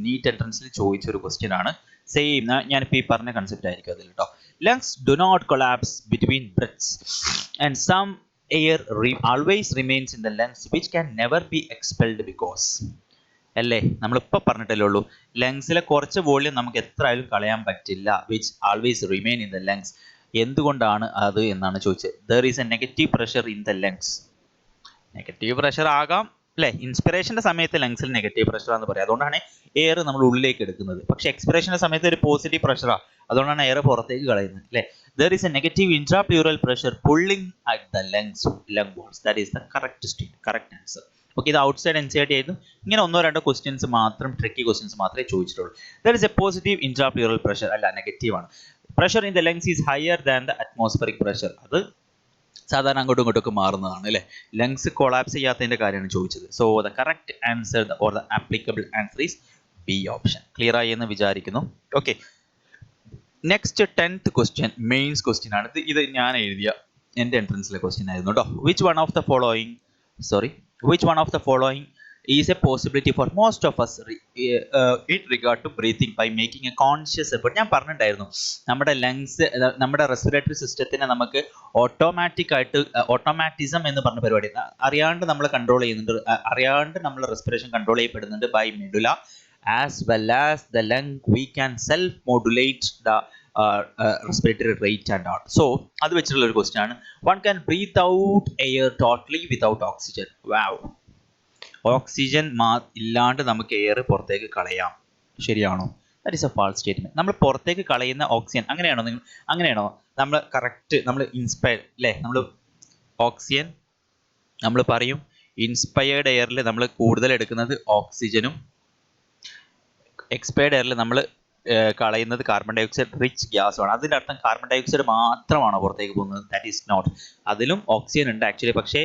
നീറ്റ് എൻട്രൻസിൽ ചോദിച്ചൊരു ക്വസ്റ്റ്യൻ ആണ്. സെയിം ഞാനിപ്പോൾ ഈ പറഞ്ഞ കൺസെപ്റ്റ് ആയിരിക്കും അതിൽ കേട്ടോ. Lungs do not collapse between breaths and some air always remains in the lungs which can never be expelled because. അല്ലേ, നമ്മളിപ്പോൾ പറഞ്ഞിട്ടല്ലേ ഉള്ളൂ, ലങ്സിലെ കുറച്ച് വോളിയം നമുക്ക് എത്ര ആയാലും കളയാൻ പറ്റില്ല. Which always remain in the lungs. എന്തുകൊണ്ടാണ് അത് എന്നാണ് ചോദിച്ചത്. There is a negative pressure in the lungs. Negative pressure ആകാം അല്ലേ, ഇൻസ്പിറേഷൻ്റെ സമയത്ത് ലങ്സിൽ നെഗറ്റീവ് പ്രഷർ എന്ന് പറയാം. അതുകൊണ്ടാണ് എയർ നമ്മൾ ഉള്ളിലേക്ക് എടുക്കുന്നത്. പക്ഷേ എക്സ്പിറേഷൻ്റെ സമയത്ത് ഒരു പോസിറ്റീവ് പ്രഷറാണ്, അതുകൊണ്ടാണ് എയർ പുറത്തേക്ക് കളയുന്നത് അല്ലേ. There is a negative intrapleural pressure pulling at the lung walls. That is the correct answer. Okay, ഇത് ഔട്ട്സൈഡ് NCERT ആയിരുന്നു. ഇങ്ങനെ 1-2 ക്വസ്റ്റ്യൻസ് മാത്രം, ട്രിക്കി ക്വസ്റ്റ്യൻസ് മാത്രമേ ചോദിച്ചിട്ടുള്ളൂ. There is a positive intrapleural pressure, അല്ല നെഗറ്റീവ് ആണ്. Pressure in the lungs is higher than the atmospheric pressure. അത് സാധാരണ അങ്ങോട്ടും ഇങ്ങോട്ടൊക്കെ മാറുന്നതാണ് അല്ലേ. ലങ്സ് കൊളാപ്സ് ചെയ്യാത്തതിൻ്റെ കാര്യമാണ് ചോദിച്ചത്. So the correct answer or the applicable answer is B option. Clear ആയി എന്ന് വിചാരിക്കുന്നു. Okay, next 10th question mains question ആണ്. ഇത് ഞാൻ എഴുതിയ എൻ്റെ എൻട്രൻസിലെ ക്വസ്റ്റ്യൻ ആയിരുന്നു കേട്ടോ. Which one of the following is a possibility for most of us in regard to breathing by making a conscious effort. ഞാൻ പറഞ്ഞിട്ടുണ്ടായിരുന്നു, നമ്മുടെ ലങ്സ്, നമ്മുടെ റെസ്പിറേറ്ററി സിസ്റ്റത്തിനെ നമുക്ക് ഓട്ടോമാറ്റിസം എന്ന് പറഞ്ഞ പരിപാടി അറിയാണ്ട് നമ്മൾ കൺട്രോൾ ചെയ്യുന്നുണ്ട്. അറിയാണ്ട് നമ്മൾ റെസ്പിറേഷൻ കൺട്രോൾ ചെയ്യപ്പെടുന്നുണ്ട് by medulla as well as the lung. We can self modulate the respiratory rate and all. So അത് വെച്ചിട്ടുള്ള ഒരു ക്വസ്റ്റ്യൻ ആണ്. One can breathe out air totally without oxygen. Wow, oxygen ഇല്ലാണ്ട് നമുക്ക് എയർ പുറത്തേക്ക് കളയാം, ശരിയാണോ? That is a false statement. നമ്മൾ പുറത്തേക്ക് കളയുന്ന ഓക്സിജൻ അങ്ങനെയാണോ നമ്മൾ കറക്റ്റ്, നമ്മൾ ഇൻസ്പയർ അല്ലേ, നമ്മൾ ഓക്സിജൻ നമ്മൾ പറയും ഇൻസ്പയർഡ് എയറിൽ നമ്മൾ കൂടുതൽ എടുക്കുന്നത് ഓക്സിജനും എക്സ്പയർഡ് എയറിൽ നമ്മൾ കളയുന്നത് കാർബൺ ഡൈ ഓക്സൈഡ് റിച്ച് ഗ്യാസുമാണ്. അതിൻ്റെ അർത്ഥം കാർബൺ ഡൈ ഓക്സൈഡ് മാത്രമാണോ പുറത്തേക്ക് പോകുന്നത്? That is not. അതിലും ഓക്സിജൻ ഉണ്ട് ആക്ച്വലി, പക്ഷേ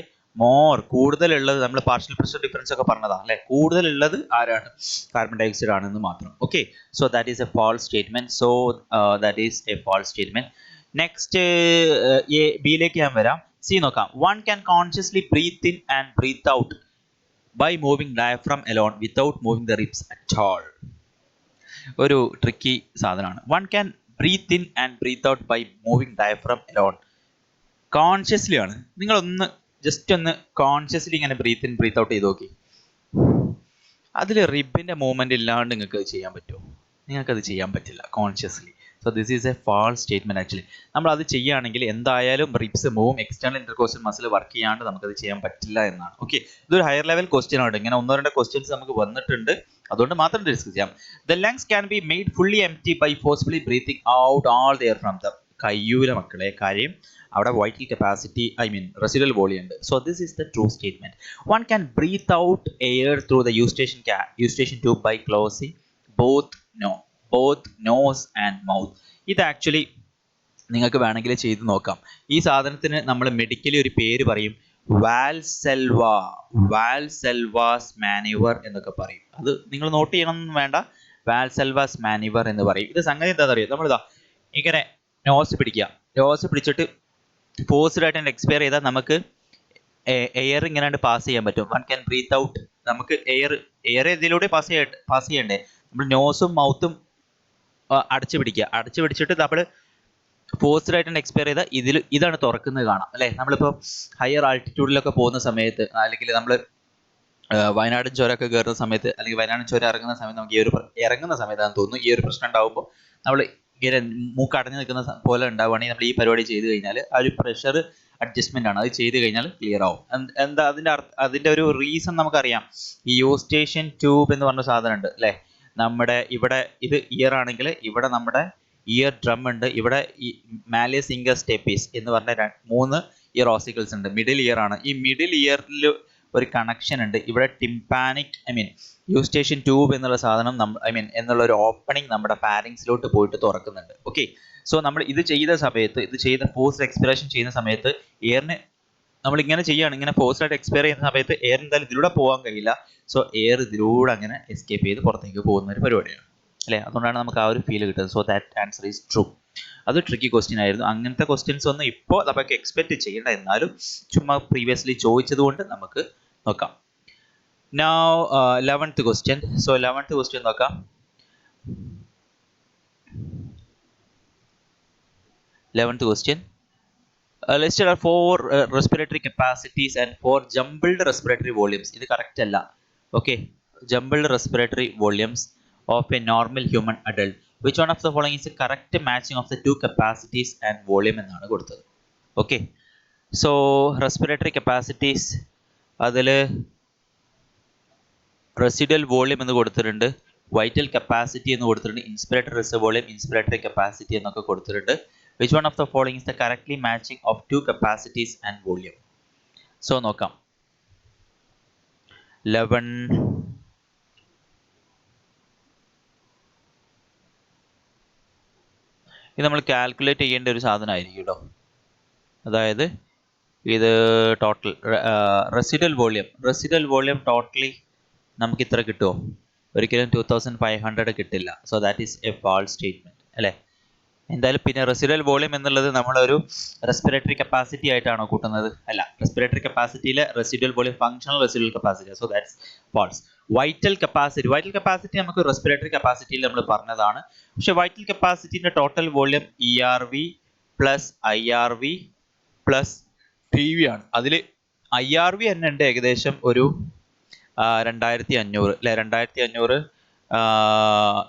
കൂടുതലുള്ളത് നമ്മൾ പാർഷ്യൽ പ്രഷർ ഡിഫറൻസ് ഒക്കെ പറഞ്ഞതാണ് അല്ലെ, കൂടുതലുള്ളത് ആരാണ്? കാർബൺ ഡയോക്സൈഡ് ആണെന്ന് മാത്രം. Okay, so that is a false statement. So that is a false statement. Next ബിയിലേക്ക് ഞാൻ വരാം. സി നോക്കാം. One can consciously breathe in and breathe out by moving diaphragm alone without moving the ribs at all. ഒരു ട്രിക്കി സാധനമാണ്. One can breathe in and breathe out by moving diaphragm alone. Consciously ആണ്. നിങ്ങളൊന്ന് ജസ്റ്റ് ഒന്ന് കോൺഷ്യസ്ലി ഇങ്ങനെ ബ്രീത്ത് ഇൻ ബ്രീത്ത് ഔട്ട് ചെയ്ത് നോക്കി. അതിൽ റിബിന്റെ മൂവ്മെന്റ് ഇല്ലാണ്ട് നിങ്ങൾക്ക് അത് ചെയ്യാൻ പറ്റുമോ? നിങ്ങൾക്കത് ചെയ്യാൻ പറ്റില്ല consciously. So this is a false statement. Actually നമ്മൾ അത് ചെയ്യുകയാണെങ്കിൽ എന്തായാലും റിബ്സ് മൂവും, എക്സ്റ്റേണൽ ഇന്റർകോസ്റ്റൽ മസിൽ വർക്ക് ചെയ്യാണ്ട് നമുക്കത് ചെയ്യാൻ പറ്റില്ല എന്നാണ്. ഓക്കെ, ഇതൊരു ഹയർ ലെവൽ ക്വസ്റ്റ്യൻ ആണ്. ഇങ്ങനെ 1-2 ക്വസ്റ്റ്യൻസ് നമുക്ക് വന്നിട്ടുണ്ട്, അതുകൊണ്ട് മാത്രം ഡിസ്കസ് ചെയ്യാം. The lungs can be made fully empty by forcefully breathing out all the air from the. കയ്യൂല മക്കളെ, കാര്യം അവിടെ വൈറ്റൽ കപ്പാസിറ്റി റെസിഡൽ വോളിയം ഉണ്ട്. So this is the true statement. One can breathe out air through the eustachian tube by closing both nose and mouth. ഇത് ആക്ച്വലി നിങ്ങൾക്ക് വേണമെങ്കിൽ ചെയ്ത് നോക്കാം. ഈ സാധനത്തിന് നമ്മൾ മെഡിക്കലി ഒരു പേര് പറയും, വാൽസെൽവാസ് മാനുവർ എന്നൊക്കെ പറയും. അത് നിങ്ങൾ നോട്ട് ചെയ്യണമെന്ന് വേണ്ട, വാൽസെൽവാസ് മാനുവർ എന്ന് പറയും. ഇത് സംഗതി എന്താണെന്ന് അറിയാം. നമ്മളിതാ ഇങ്ങനെ നോസ് പിടിച്ചിട്ട് ഫോഴ്സ്ഡ് ആയിട്ട് എക്സ്പയർ ചെയ്താൽ നമുക്ക് എയർ ഇങ്ങനെ പാസ് ചെയ്യാൻ പറ്റും. One can breathe out. നമുക്ക് എയർ ഇതിലൂടെ പാസ് ചെയ്യണ്ടേ? നമ്മൾ നോസും മൗത്തും അടച്ചു പിടിച്ചിട്ട് നമ്മൾ ഫോഴ്സ്ഡ് ആയിട്ട് എക്സ്പയർ ചെയ്താൽ ഇതാണ് തുറക്കുന്നത് കാണാം അല്ലേ. നമ്മളിപ്പോൾ ഹയർ ആൾട്ടിറ്റ്യൂഡിലൊക്കെ പോകുന്ന സമയത്ത്, അല്ലെങ്കിൽ നമ്മൾ വയനാടൻ ചുരമൊക്കെ കയറുന്ന സമയത്ത്, അല്ലെങ്കിൽ വയനാടൻ ചുരം ഇറങ്ങുന്ന സമയത്ത് നമുക്ക് ഇറങ്ങുന്ന സമയത്താണെന്ന് തോന്നുന്നു ഈ ഒരു പ്രശ്നം ഉണ്ടാകുമ്പോൾ നമ്മൾ ഇങ്ങനെ മൂക്ക് അടഞ്ഞു നിൽക്കുന്ന പോലെ ഉണ്ടാവുകയാണെങ്കിൽ നമ്മൾ ഈ പരിപാടി ചെയ്ത് കഴിഞ്ഞാൽ ആ ഒരു പ്രഷർ അഡ്ജസ്റ്റ്മെന്റ് ആണ്. അത് ചെയ്ത് കഴിഞ്ഞാൽ ക്ലിയർ ആവും. എന്താ അതിന്റെ ഒരു റീസൺ നമുക്കറിയാം. ഈ യൂസ്റ്റേഷൻ ട്യൂബ് എന്ന് പറഞ്ഞ സാധനം ഉണ്ട് അല്ലേ. നമ്മുടെ ഇവിടെ ഇത് ഇയർ ആണെങ്കിൽ ഇവിടെ നമ്മുടെ ഇയർ ഡ്രം ഉണ്ട്. ഇവിടെ ഈ മാലിയസ് ഇംഗസ് സ്റ്റെപ്പീസ് എന്ന് പറഞ്ഞ 3 ഇയർ ഓസിക്കിൾസ് ഉണ്ട്. മിഡിൽ ഇയർ ആണ്. ഈ മിഡിൽ ഇയറിൽ ഒരു കണക്ഷൻ ഉണ്ട്. ഇവിടെ ടിംപാനിക് യൂസ്റ്റേഷൻ ട്യൂബ് എന്നുള്ള സാധനം എന്നുള്ള ഒരു ഓപ്പണിംഗ് നമ്മുടെ ഫാരിങ്സിലോട്ട് പോയിട്ട് തുറക്കുന്നുണ്ട്. ഓക്കെ, സോ നമ്മൾ ഇത് ചെയ്ത ഫോഴ്സ് എക്സ്പിറേഷൻ ചെയ്യുന്ന സമയത്ത് എയറിന് നമ്മൾ ഇങ്ങനെ ചെയ്യുകയാണ്. ഇങ്ങനെ ഫോഴ്സ് ആയിട്ട് എക്സ്പയർ ചെയ്യുന്ന സമയത്ത് എയർ എന്തായാലും ഇതിലൂടെ പോകാൻ കഴിയില്ല. സോ എയർ ഇതിലൂടെ അങ്ങനെ എസ്കേപ്പ് ചെയ്ത് പുറത്തേക്ക് പോകുന്ന ഒരു പരിപാടിയാണ് അല്ലേ. അതുകൊണ്ടാണ് നമുക്ക് ആ ഒരു ഫീൽ കിട്ടുന്നത്. So that answer is true. അത് ട്രിക്കി ക്വസ്റ്റ്യൻ ആയിരുന്നു. അങ്ങനത്തെ ക്വസ്റ്റ്യൻസ് ഒന്നും ഇപ്പോൾ നമുക്ക് എക്സ്പെക്ട് ചെയ്യേണ്ട, എന്നാലും ചുമ്മാ പ്രീവിയസ്ലി ചോദിച്ചത് കൊണ്ട് നമുക്ക് നോക്കാം. Now 11th question. So 11th question നോക്കാം. 11th question. Listed are 4 respiratory capacities and 4 jumbled respiratory volumes. ഇത് കറക്റ്റ് അല്ല. Okay, jumbled respiratory volumes of a normal human adult. Which one of the following is the correct matching of the 2 capacities and volume എന്നാണ് കൊടുത്തത്. ഓക്കെ, സോ റെസ്പിറേറ്ററി കപ്പാസിറ്റീസ് അതിൽ റെസിഡൽ വോളിയം എന്ന് കൊടുത്തിട്ടുണ്ട്, വൈറ്റൽ കപ്പാസിറ്റി എന്ന് കൊടുത്തിട്ടുണ്ട്, inspiratory reserve volume, inspiratory capacity എന്നൊക്കെ കൊടുത്തിട്ടുണ്ട്. Which one of the following is the correctly matching of 2 capacities and volume? So നോക്കാം. 11 ഇത് നമ്മൾ കാൽക്കുലേറ്റ് ചെയ്യേണ്ട ഒരു സാധനമായിരിക്കും കേട്ടോ. അതായത് ഇത് ടോട്ടൽ റെസിഡൽ വോളിയം ടോട്ടലി നമുക്ക് ഇത്ര കിട്ടുമോ? ഒരിക്കലും 2500 കിട്ടില്ല. So that is a false statement അല്ലേ. എന്തായാലും പിന്നെ റെസിഡൽ വോളിയം എന്നുള്ളത് നമ്മളൊരു റെസ്പിറേറ്ററി കപ്പാസിറ്റി ആയിട്ടാണോ കൂട്ടുന്നത്? അല്ല, റെസ്പിറേറ്ററി കപ്പാസിറ്റിയിലെ residual volume functional residual capacity. So that's false. Vital capacity നമുക്ക് റെസ്പിറേറ്ററി കപ്പാസിറ്റിയിൽ നമ്മൾ പറഞ്ഞതാണ്. പക്ഷെ വൈറ്റൽ കപ്പാസിറ്റിന്റെ total volume ERV plus IRV plus TV ആണ്. അതിൽ IRV തന്നെ ഉണ്ട് ഏകദേശം ഒരു 2500 അല്ലെ.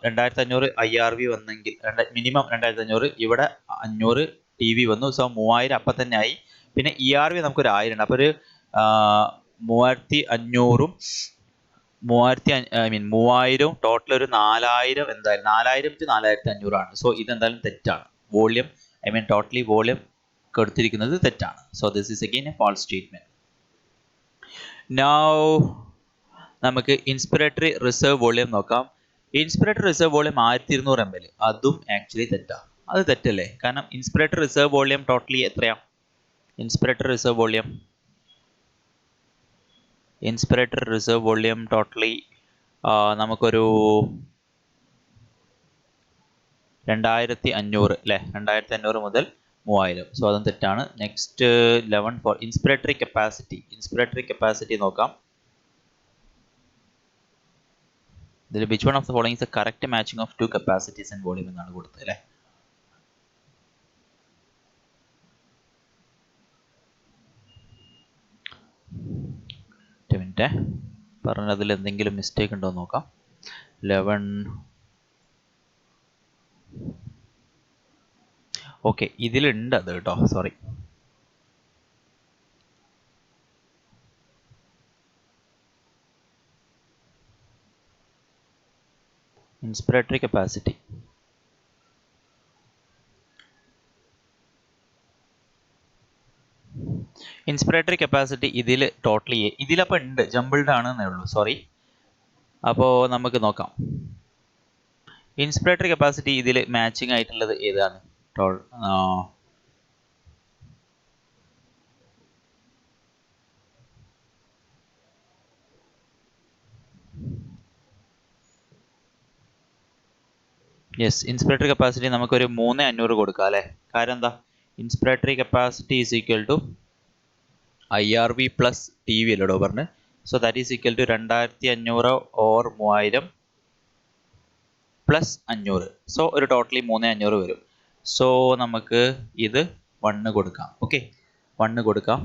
2500 IRV വന്നെങ്കിൽ മിനിമം 2500, ഇവിടെ 500 TV വന്നു. സോ 3000 അപ്പം തന്നെ ആയി. പിന്നെ ERV നമുക്കൊരു 1000 ഉണ്ട്. അപ്പോൾ ഒരു 3500ഉം 3000 ടോട്ടൽ ഒരു 4000, എന്തായാലും 4000 to 4500 ആണ്. സോ ഇതെന്തായാലും തെറ്റാണ്. വോളിയം ടോട്ടലി വോളിയം കൊടുത്തിരിക്കുന്നത് തെറ്റാണ്. So this is again a false statement. Now നമുക്ക് ഇൻസ്പിറേറ്ററി റിസർവ് വോളിയം നോക്കാം. Inspiratory reserve volume 1200 ml. അതും ആക്ച്വലി തെറ്റാണ്. അത് തെറ്റല്ലേ? കാരണം ഇൻസ്പിറേറ്ററി റിസർവ് വോളിയം ടോട്ടലി എത്രയാണ്? Inspiratory reserve volume inspiratory reserve volume totally നമുക്കൊരു 2500 അല്ലേ, 2500 മുതൽ 3000. സോ അതും തെറ്റാണ്. നെക്സ്റ്റ് 11 ഫോർ ഇൻസ്പിറേറ്ററി കപ്പാസിറ്റി നോക്കാം. ഇതിൽ which one of the following is A correct matching of two capacities and volume എന്നാണ് കൊടുത്തത് അല്ലേ. മിനിറ്റ് പറഞ്ഞതിൽ എന്തെങ്കിലും മിസ്റ്റേക്ക് ഉണ്ടോ എന്ന് നോക്കാം. 11 ഓക്കെ, ഇതിലുണ്ട് അത് കേട്ടോ, സോറി. ഇൻസ്പിറേറ്ററി കപ്പാസിറ്റി ഇതിൽ ടോട്ടലി ഇതിലപ്പോൾ ഉണ്ട്, ജമ്പിൾഡ് ആണെന്നേ ഉള്ളൂ, സോറി. അപ്പോൾ നമുക്ക് നോക്കാം. ഇൻസ്പിറേറ്ററി കപ്പാസിറ്റി ഇതിൽ മാച്ചിങ് ആയിട്ടുള്ളത് ഏതാണ്? യെസ്, ഇൻസ്പിറേറ്ററി കപ്പാസിറ്റി നമുക്കൊരു 3500 കൊടുക്കാം അല്ലേ. കാരണം എന്താ, inspiratory capacity is equal to IRV plus T V അല്ലടോ പറഞ്ഞ്. So that is equal to 2500 or 3000 plus 500. സോ ഒരു ടോട്ടലി 3500 വരും. സോ നമുക്ക് ഇത് 1 കൊടുക്കാം. ഓക്കെ, 1 കൊടുക്കാം.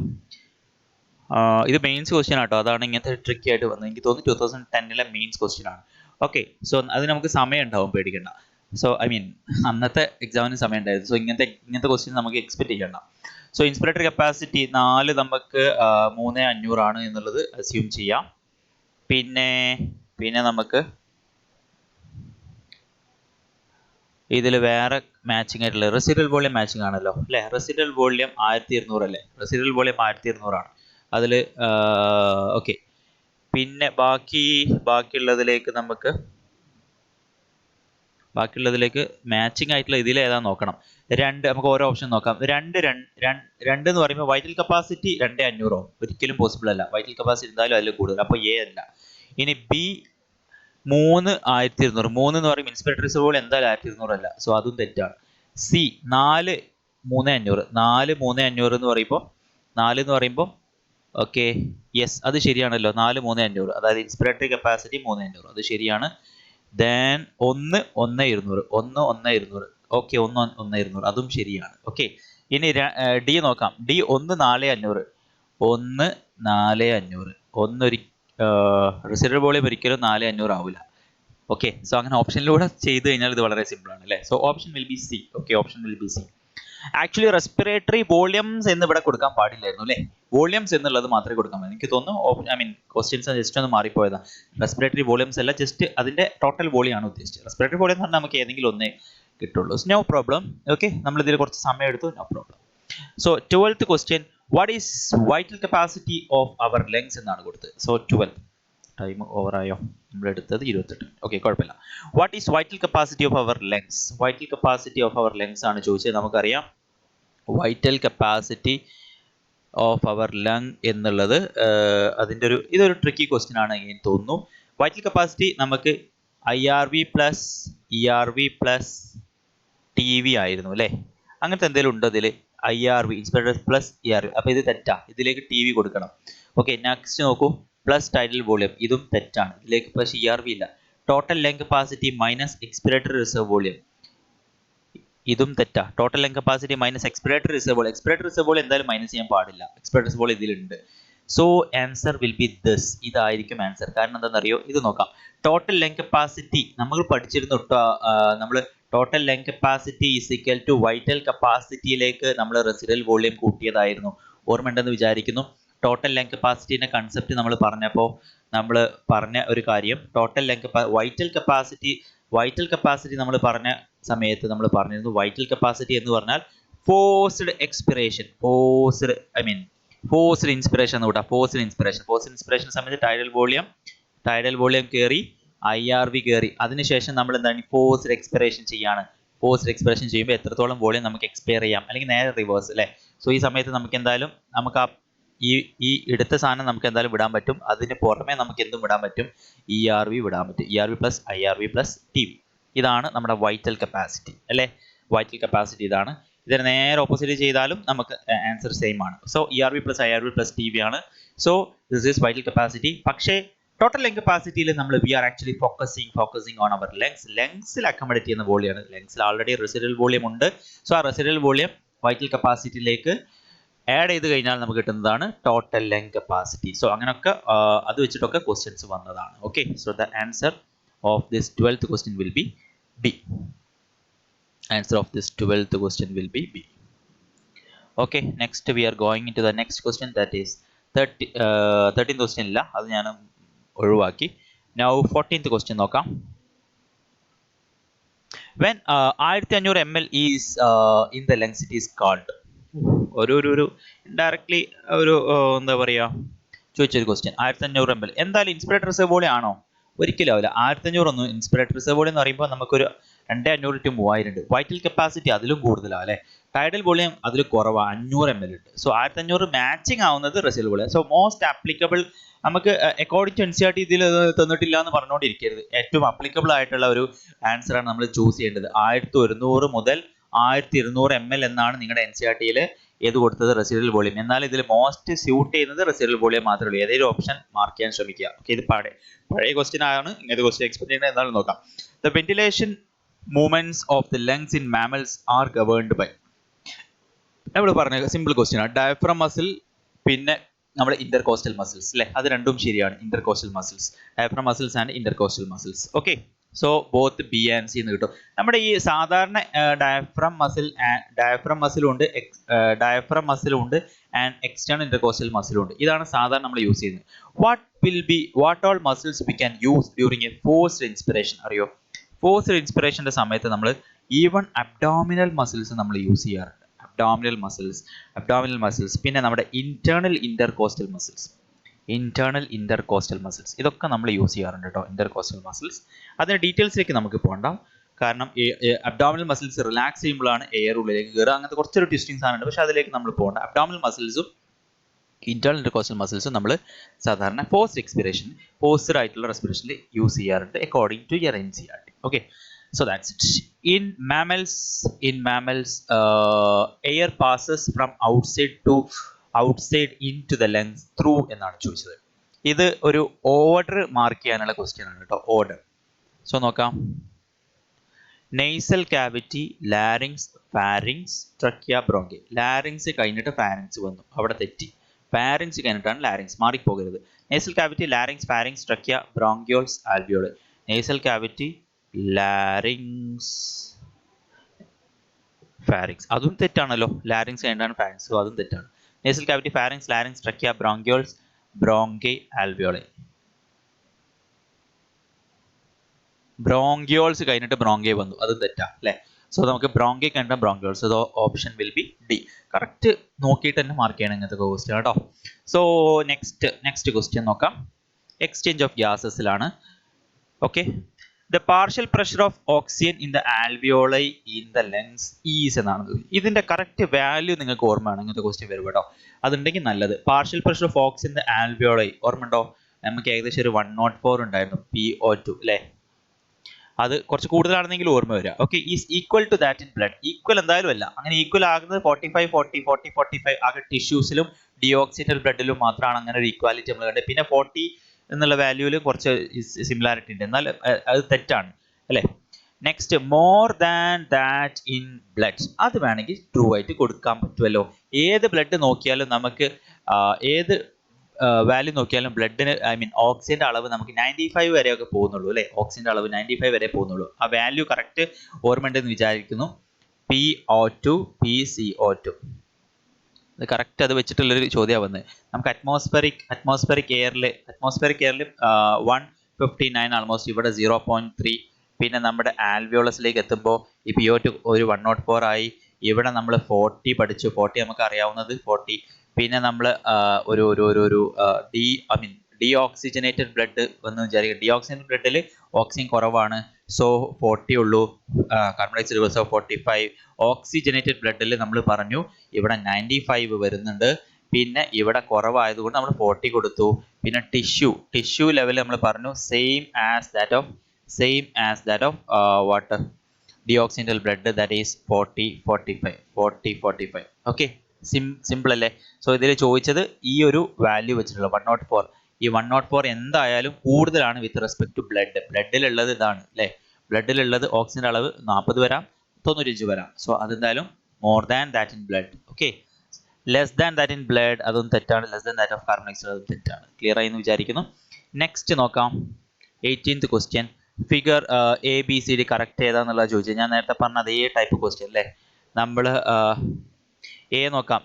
ഇത് മെയിൻസ് ക്വസ്റ്റ്യൻ ആട്ടോ, അതാണ് ഇങ്ങനത്തെ ട്രിക്കി ആയിട്ട് വന്നത്. എനിക്ക് തോന്നുന്നു 2010 മെയിൻസ് ക്വസ്റ്റ്യൻ ആണ്. ഓക്കെ, സോ അത് നമുക്ക് സമയം ഉണ്ടാവും, പേടിക്കണ്ട. സോ ഐ മീൻ അന്നത്തെ എക്സാമിന് സമയം ഉണ്ടായിരുന്നു. സോ ഇങ്ങനത്തെ ക്വസ്റ്റ്യൻ നമുക്ക് എക്സ്പെക്ട് ചെയ്യണ്ട. സോ ഇൻസ്പിറേറ്ററി കപ്പാസിറ്റി 4 നമുക്ക് 3500 ആണ് എന്നുള്ളത് അസ്യൂം ചെയ്യാം. പിന്നെ നമുക്ക് ഇതിൽ വേറെ മാച്ചിങ് ആയിട്ടുള്ള റെസിഡൽ വോളിയം മാച്ചിങ് ആണല്ലോ അല്ലേ. റെസിഡൽ വോളിയം 1200 അല്ലേ, റെസിഡൽ വോളിയം 1200 ആണ് അതിൽ. ഓക്കെ, പിന്നെ ബാക്കിയുള്ളതിലേക്ക് മാച്ചിങ് ആയിട്ടുള്ള ഇതിൽ ഏതാ നോക്കണം. നമുക്ക് ഓരോ ഓപ്ഷൻ നോക്കാം. 2 എന്ന് പറയുമ്പോൾ വൈറ്റൽ കപ്പാസിറ്റി 2500 ഒരിക്കലും പോസിബിൾ അല്ല. വൈറ്റൽ കപ്പാസിറ്റി എന്തായാലും അതിൽ കൂടുതൽ, അപ്പോൾ എ അല്ല. ഇനി ബി 1200, 3 എന്ന് പറയുമ്പോൾ ഇൻസ്പിറേറ്ററി റിസർവ് എന്തായാലും 1200 അല്ല, സോ അതും തെറ്റാണ്. സി 4 3500 എന്ന് പറയുമ്പോൾ ഓക്കെ, യെസ് അത് ശരിയാണല്ലോ. 4 3500, അതായത് ഇൻസ്പിറേറ്ററി കപ്പാസിറ്റി 3500, അത് ശരിയാണ്. ദെൻ 1 1200 ഓക്കെ, 1 1200 അതും ശരിയാണ്. ഓക്കെ, ഇനി ഡി നോക്കാം. ഡി 1 4500 1 റിസിഡൽ വോളിയം ഒരിക്കലും 4500 ആവില്ല. ഓക്കെ, സോ അങ്ങനെ ഓപ്ഷനിലൂടെ ചെയ്ത് കഴിഞ്ഞാൽ ഇത് വളരെ സിമ്പിൾ ആണ് അല്ലേ. So option will B C. Okay, option will B C. Actually respiratory volumes എന്ന് ഇവിടെ കൊടുക്കാൻ പാടില്ലായിരുന്നു അല്ലേ. വോളിയംസ് എന്നുള്ളത് മാത്രമേ കൊടുക്കാൻ പാടില്ല. എനിക്ക് തോന്നുന്നു ഐ മീൻ ക്വസ്റ്റ്യൻസ് ജസ്റ്റ് ഒന്ന് മാറിപ്പോയതാണ്. റെസ്പിറേറ്ററി വോളിയംസ് അല്ല, ജസ്റ്റ് അതിന്റെ ടോട്ടൽ വോളിയം ആണ് ഉദ്ദേശിച്ചത്. റെസ്പിറേറ്ററി വോളിയം എന്ന് പറഞ്ഞാൽ നമുക്ക് ഏതെങ്കിലും ഒന്നേ കിട്ടുള്ളൂ. No problem. ഓക്കെ, നമ്മൾ ഇതിൽ കുറച്ച് സമയം എടുത്തു, no problem. So 12th question, what is vital capacity of our lungs എന്നാണ് കൊടുത്തത്. സോ 12 ടൈം ഓവറായോ, നമ്മൾ എടുത്തത് 28. ഓക്കെ, കുഴപ്പമില്ല. What is vital capacity of our lungs? Vital capacity of our lungs ആണ് ചോദിച്ചത്. നമുക്കറിയാം vital capacity of our lung എന്നുള്ളത് ഇതൊരു ട്രിക്കി ക്വസ്റ്റ്യൻ ആണ് എന്ന് തോന്നുന്നു. വൈറ്റൽ കപ്പാസിറ്റി നമുക്ക് IRV plus ERV plus TV ആയിരുന്നു അല്ലേ. അങ്ങനത്തെ എന്തെങ്കിലും ഉണ്ടോ ഇതിൽ? IRV ഇൻസ്പിറേറ്റർ പ്ലസ് ERV, അപ്പോൾ ഇത് തെറ്റാ, ഇതിലേക്ക് TV കൊടുക്കണം. ഓക്കെ, നെക്സ്റ്റ് നോക്കൂ, പ്ലസ് ടൈഡൽ വോളിയം, ഇതും തെറ്റാണ്, ഇതിലേക്ക് പക്ഷേ ERV ഇല്ല. Total lung capacity minus expiratory reserve volume, ഇതും തെറ്റാ. Total lung capacity minus expiratory reserve volume, expiratory reserve volume എന്തായാലും മൈനസ് ചെയ്യാൻ പാടില്ല, എക്സ്പിറേറ്ററി റിസർവ് വോളിയം ഇതിലുണ്ട്. So answer will B this, ഇതായിരിക്കും ആൻസർ. കാരണം എന്താണെന്നറിയോ, ഇത് നോക്കാം. ടോട്ടൽ ലങ് കപ്പാസിറ്റി നമ്മൾ പഠിച്ചിരുന്നു, നമ്മൾ total lung capacity is equal to vital കപ്പാസിറ്റിയിലേക്ക് നമ്മൾ റെസിഡൽ വോളിയം കൂട്ടിയതായിരുന്നു. ഓർമ്മയുണ്ടെന്ന് വിചാരിക്കുന്നു. ടോട്ടൽ ലങ് കപ്പാസിറ്റിന്റെ കൺസെപ്റ്റ് നമ്മൾ പറഞ്ഞപ്പോൾ നമ്മൾ പറഞ്ഞ ഒരു കാര്യം, ടോട്ടൽ ലങ് വൈറ്റൽ കപ്പാസിറ്റി നമ്മൾ പറഞ്ഞ സമയത്ത് നമ്മൾ പറഞ്ഞിരുന്നു, വൈറ്റൽ കപ്പാസിറ്റി എന്ന് പറഞ്ഞാൽ ഫോഴ്സ്ഡ് എക്സ്പിറേഷൻ, ഫോഴ്സ്ഡ് ഇൻസ്പിറേഷൻ എന്ന് കൂട്ടാം. ഫോഴ്സ്ഡ് ഇൻസ്പിറേഷൻ സമയത്ത് ടൈഡൽ വോളിയം കയറി, IRV കയറി, അതിനുശേഷം നമ്മൾ എന്താണ് ഫോഴ്സ്ഡ് എക്സ്പിറേഷൻ ചെയ്യാണ്. ഫോഴ്സ്ഡ് എക്സ്പിറേഷൻ ചെയ്യുമ്പോൾ എത്രത്തോളം വോളിയം നമുക്ക് എക്സ്പയർ ചെയ്യാം, അല്ലെങ്കിൽ നേരെ റിവേഴ്സ് അല്ലേ. സോ ഈ സമയത്ത് നമുക്ക് എന്തായാലും നമുക്ക് ആ ഈ എടുത്ത സാധനം നമുക്ക് എന്തായാലും വിടാൻ പറ്റും. അതിന് പുറമെ നമുക്ക് എന്തും വിടാൻ പറ്റും, ERV വിടാൻ പറ്റും. ERV plus IRV plus TV. ഇതാണ് നമ്മുടെ വൈറ്റൽ കപ്പാസിറ്റി അല്ലേ. വൈറ്റൽ കപ്പാസിറ്റി ഇതാണ്. ഇതിന് നേരെ ഓപ്പോസിറ്റ് ചെയ്താലും നമുക്ക് ആൻസർ സെയിം ആണ്. So ERV plus IRV plus TV ആണ്. So this is vital capacity. പക്ഷേ ടോട്ടൽ ലങ് കപ്പാസിറ്റിയിൽ നമ്മൾ we are actually focusing on our ലങ്സിൽ അക്കോമഡേറ്റ് ചെയ്യുന്ന വോളിയാണ്. ലങ്സിൽ ആൾറെഡി റെസിഡൽ വോളിയം ഉണ്ട്. സോ ആ റെസിഡൽ വോളിയം വൈറ്റൽ കപ്പാസിറ്റിയിലേക്ക് ആഡ് ചെയ്ത് കഴിഞ്ഞാൽ നമുക്ക് കിട്ടുന്നതാണ് ടോട്ടൽ ലങ് കപ്പാസിറ്റി. സോ അങ്ങനെയൊക്കെ അത് വെച്ചിട്ടൊക്കെ ക്വസ്റ്റ്യൻസ് വന്നതാണ്. Okay, so the answer of this 12th question will be B. Answer of this 12th question will be B. Okay, next we are going into the next question, that is 13th question ഇല്ല, അത് ഞാൻ ഒഴിവാക്കി. Now 14th question നോക്കാം. When 1500 ml is in the lungs, it is called. ഒരു ഇൻഡയറക്ട്ലി ഒരു എന്താ പറയുക ചോദിച്ചൊരു ക്വസ്റ്റ്യൻ. 1500 ml എന്തായാലും ഇൻസ്പിറേറ്റഡ് റിസർവോളിയം ആണോ? ഒരിക്കലും ആവില്ല. 1500 ഒന്നും ഇൻസ്പിറേറ്റഡ് റിസർവോളിയം എന്ന് പറയുമ്പോൾ നമുക്കൊരു 2500 to 3000 ഉണ്ട്. വൈറ്റൽ കപ്പാസിറ്റി അതിലും കൂടുതലാണ് അല്ലേ. ടൈഡൽ വോളിയം അതിൽ കുറവാണ്, 500 ml ഉണ്ട്. സോ 1500 മാച്ചിങ് ആവുന്നത് residual volume. So most applicable നമുക്ക് അക്കോർഡിംഗ് ടു NCERT ഇതിൽ തന്നിട്ടില്ല എന്ന് പറഞ്ഞുകൊണ്ടിരിക്കരുത്. ഏറ്റവും അപ്ലിക്കബിൾ ആയിട്ടുള്ള ഒരു ആൻസർ ആണ് നമ്മൾ ചൂസ് ചെയ്യേണ്ടത്. 1100 മുതൽ 1200 ml എന്നാണ് നിങ്ങളുടെ NCERTയിൽ ഏത് കൊടുത്തത്, റെസിഡൽ വോളിയം. എന്നാൽ ഇതിൽ മോസ്റ്റ് സ്യൂട്ട് ചെയ്യുന്നത് റെസിഡൽ വോളിയം മാത്രമേ ഉള്ളൂ. ഏതെങ്കിലും ഓപ്ഷൻ മാർക്ക് ചെയ്യാൻ ശ്രമിക്കുക. ഓക്കെ, ഇത് പഴയ ക്വസ്റ്റ്യൻ ആണ്, ഇങ്ങനത്തെ ക്വസ്റ്റ്യൻ എക്സ്പെക്ട് ചെയ്യുന്നത് എന്താണെന്ന് നോക്കാം. The ventilation movements of the lungs in mammals are governed by. നമ്മൾ പറഞ്ഞ സിമ്പിൾ ക്വസ്റ്റ്യൻ ആണ്. ഡയഫ്രം മസിൽ പിന്നെ നമ്മുടെ ഇന്റർകോസ്റ്റൽ മസിൽസ് അല്ലേ, അത് രണ്ടും ശരിയാണ്. Intercostal muscles, diaphragm muscles and intercostal muscles. Okay, so both B and C എന്ന് കിട്ടും. നമ്മുടെ ഈ സാധാരണ ഡയഫ്രം മസിലുണ്ട് ആൻഡ് എക്സ്റ്റേണൽ ഇന്റർകോസ്റ്റൽ മസിലുണ്ട്. ഇതാണ് സാധാരണ നമ്മൾ യൂസ് ചെയ്യുന്നത്. What all muscles we can use during a forced inspiration? അറിയോ? ഫോഴ്സ്ഡ് ഇൻസ്പിറേഷന്റെ സമയത്ത് നമ്മൾ ഈവൺ അബ്ഡോമിനൽ മസിൽസ് നമ്മൾ യൂസ് ചെയ്യാറുണ്ട്. അബ്ഡോമിനൽ മസിൽസ് പിന്നെ നമ്മുടെ ഇന്റേണൽ ഇന്റർകോസ്റ്റൽ മസിൽസ് ഇതൊക്കെ നമ്മൾ യൂസ് ചെയ്യാറുണ്ട് കേട്ടോ. ഇന്റർകോസ്റ്റൽ മസിൽസ് അതിന്റെ ഡീറ്റെയിൽസിലേക്ക് നമുക്ക് പോകണ്ട. കാരണം അബ്ഡോമിനൽ മസിൽസ് റിലാക്സ് ചെയ്യുമ്പോഴാണ് എയർ ഉള്ളിലേക്ക് കയറുക. അങ്ങനത്തെ കുറച്ചൊരു ട്വിസ്റ്റിംഗ്സ് ആണ്, പക്ഷെ അതിലേക്ക് നമ്മൾ പോകണ്ട. അബ്ഡോമിനൽ മസിൽസും ഇന്റേണൽ ഇന്റർകോസ്റ്റൽ മസിൽസും നമ്മൾ സാധാരണ ഫോഴ്സ്ഡ് ആയിട്ടുള്ള റെസ്പിറേഷനിൽ യൂസ് ചെയ്യാറുണ്ട് according to your NCERT. Okay, so that's it. In mammals air passes from outside into the lungs through എന്നാണ് ചോദിച്ചത്. ഇത് ഒരു ഓർഡർ മാർക്ക് ചെയ്യാനുള്ള ക്വസ്റ്റ്യൻ ആണ് കേട്ടോ. ഓർഡർ. സോ നോക്കാം. nasal cavity, larynx, pharynx, trachea, bronchi. larynx കഴിഞ്ഞിട്ട് pharynx വന്നു, അവിടെ തെറ്റി. pharynx കഴിഞ്ഞിട്ടാണ് larynx, മാറിപ്പോകരുത്. nasal cavity, larynx, pharynx, trachea, bronchioles, alveoli. nasal cavity, larynx, pharynx അതും തെറ്റാണല്ലോ. ലാരിങ്സ് കഴിഞ്ഞാണ് ഫാരിങ്സ്, സോ അതും തെറ്റാണ്. Nasal cavity, pharynx, larynx, trachea, bronchioles, bronchi, alveoli. Bronchioles കഴിഞ്ഞിട്ട് ബ്രോങ്കൈ വന്നു, അതും തെറ്റാ അല്ലേ. സോ നമുക്ക് ബ്രോങ്കൈ കഴിഞ്ഞിട്ട് bronchioles, so option will be D. Correct നോക്കിയിട്ട് തന്നെ മാർക്ക് ചെയ്യണം ഇങ്ങനത്തെ ക്വസ്റ്റ്യൻ കേട്ടോ. സോ നെക്സ്റ്റ് ക്വസ്റ്റ്യൻ നോക്കാം. എക്സ്ചേഞ്ച് ഓഫ് ഗ്യാസസിലാണ്. Okay, the partial pressure of oxygen in the alveoli in the lungs is എന്നാണ്. ഇതിന്റെ കറക്റ്റ് വാല്യൂ നിങ്ങൾക്ക് ഓർമ്മയാണ്, ഇങ്ങനത്തെ ക്വസ്റ്റ്യൻ വരും കേട്ടോ. അതുണ്ടെങ്കിൽ നല്ലത്. Partial pressure of oxygen in the alveoli ഓർമ്മയുണ്ടോ? നമുക്ക് ഏകദേശം ഒരു 104 ഉണ്ടായിരുന്നു, PO2 അല്ലേ. അത് കുറച്ച് കൂടുതലാണെന്നെങ്കിൽ ഓർമ്മ വരിക. Okay, is equal to that in blood. Equal എന്തായാലും അല്ല, അങ്ങനെ ഈക്വൽ ആകുന്നത് 45 ആകെ ടിഷ്യൂസിലും ഡിയോക്സിറ്റൽ ബ്ലഡിലും മാത്രമാണ് അങ്ങനെ ഒരു ഈക്വാലിറ്റി നമ്മൾ കണ്ടത്. പിന്നെ 40 എന്നുള്ള വാല്യൂവിൽ കുറച്ച് സിമിലാരിറ്റി ഉണ്ട്, എന്നാൽ അത് തെറ്റാണ് അല്ലേ. Next, more than that in blood. അത് വേണമെങ്കിൽ ട്രൂ ആയിട്ട് കൊടുക്കാൻ പറ്റുമല്ലോ. ഏത് ബ്ലഡ് നോക്കിയാലും നമുക്ക് ഏത് വാല്യൂ നോക്കിയാലും ബ്ലഡിന് ഓക്സിജന്റെ അളവ് നമുക്ക് 95 വരെയൊക്കെ പോകുന്നുള്ളൂ അല്ലേ. ഓക്സിജന്റെ അളവ് 95 വരെ പോകുന്നുള്ളൂ. ആ വാല്യൂ കറക്റ്റ് ഓർമ്മയുണ്ടെന്ന് വിചാരിക്കുന്നു. PO2, PCO2 അത് കറക്റ്റ് അത് വെച്ചിട്ടുള്ളൊരു ചോദ്യമാണ് വന്നത്. നമുക്ക് അറ്റ്മോസ്ഫിയറിക് എയറിൽ 159 ആൾമോസ്റ്റ്, ഇവിടെ 0.3. പിന്നെ നമ്മുടെ ആൽവിയോളസിലേക്ക് എത്തുമ്പോൾ ഈ PO2 ഒരു 104 ആയി. ഇവിടെ നമ്മൾ 40 പഠിച്ചു, 40 നമുക്ക് അറിയാവുന്നത് 40. പിന്നെ നമ്മൾ ഒരു ഡീഓക്സിജനേറ്റഡ് ബ്ലഡ് എന്ന് വിചാരിക്കുക. ഡീഓക്സിജനേറ്റഡ് ബ്ലഡിൽ ഓക്സിജൻ കുറവാണ്, സോ 40 ഉള്ളൂ. Carbon dioxide levels 45. ഓക്സിജനേറ്റഡ് ബ്ലഡിൽ നമ്മൾ പറഞ്ഞു ഇവിടെ 95 വരുന്നുണ്ട്. പിന്നെ ഇവിടെ കുറവായതുകൊണ്ട് നമ്മൾ 40 കൊടുത്തു. പിന്നെ ടിഷ്യൂ ലെവൽ നമ്മൾ പറഞ്ഞു same as that of what deoxygenated blood, that is 40-45. Okay, simple അല്ലേ? സോ ഇതിൽ ചോദിച്ചത് ഈ ഒരു വാല്യൂ വെച്ചിട്ടുള്ള 104. ഈ 104 എന്തായാലും കൂടുതലാണ് വിത്ത് റെസ്പെക്ട് ടു ബ്ലഡിലുള്ളത് ഇതാണ് അല്ലേ. ബ്ലഡിലുള്ളത് ഓക്സിജന്റെ അളവ് 40 വരാം, 95 വരാം. സോ അതെന്തായാലും more than that in blood. Okay, less than that in blood അതൊന്നും തെറ്റാണ്. Less than that of carbon dioxide അതും തെറ്റാണ്. ക്ലിയർ ആയി എന്ന് വിചാരിക്കുന്നു. നെക്സ്റ്റ് നോക്കാം, 18th question. Figure ABCD correct ഏതാന്നുള്ളത് ചോദിച്ചത്. ഞാൻ നേരത്തെ പറഞ്ഞ അതേ ടൈപ്പ് ക്വസ്റ്റ്യൻ അല്ലേ. നമ്മൾ എ നോക്കാം.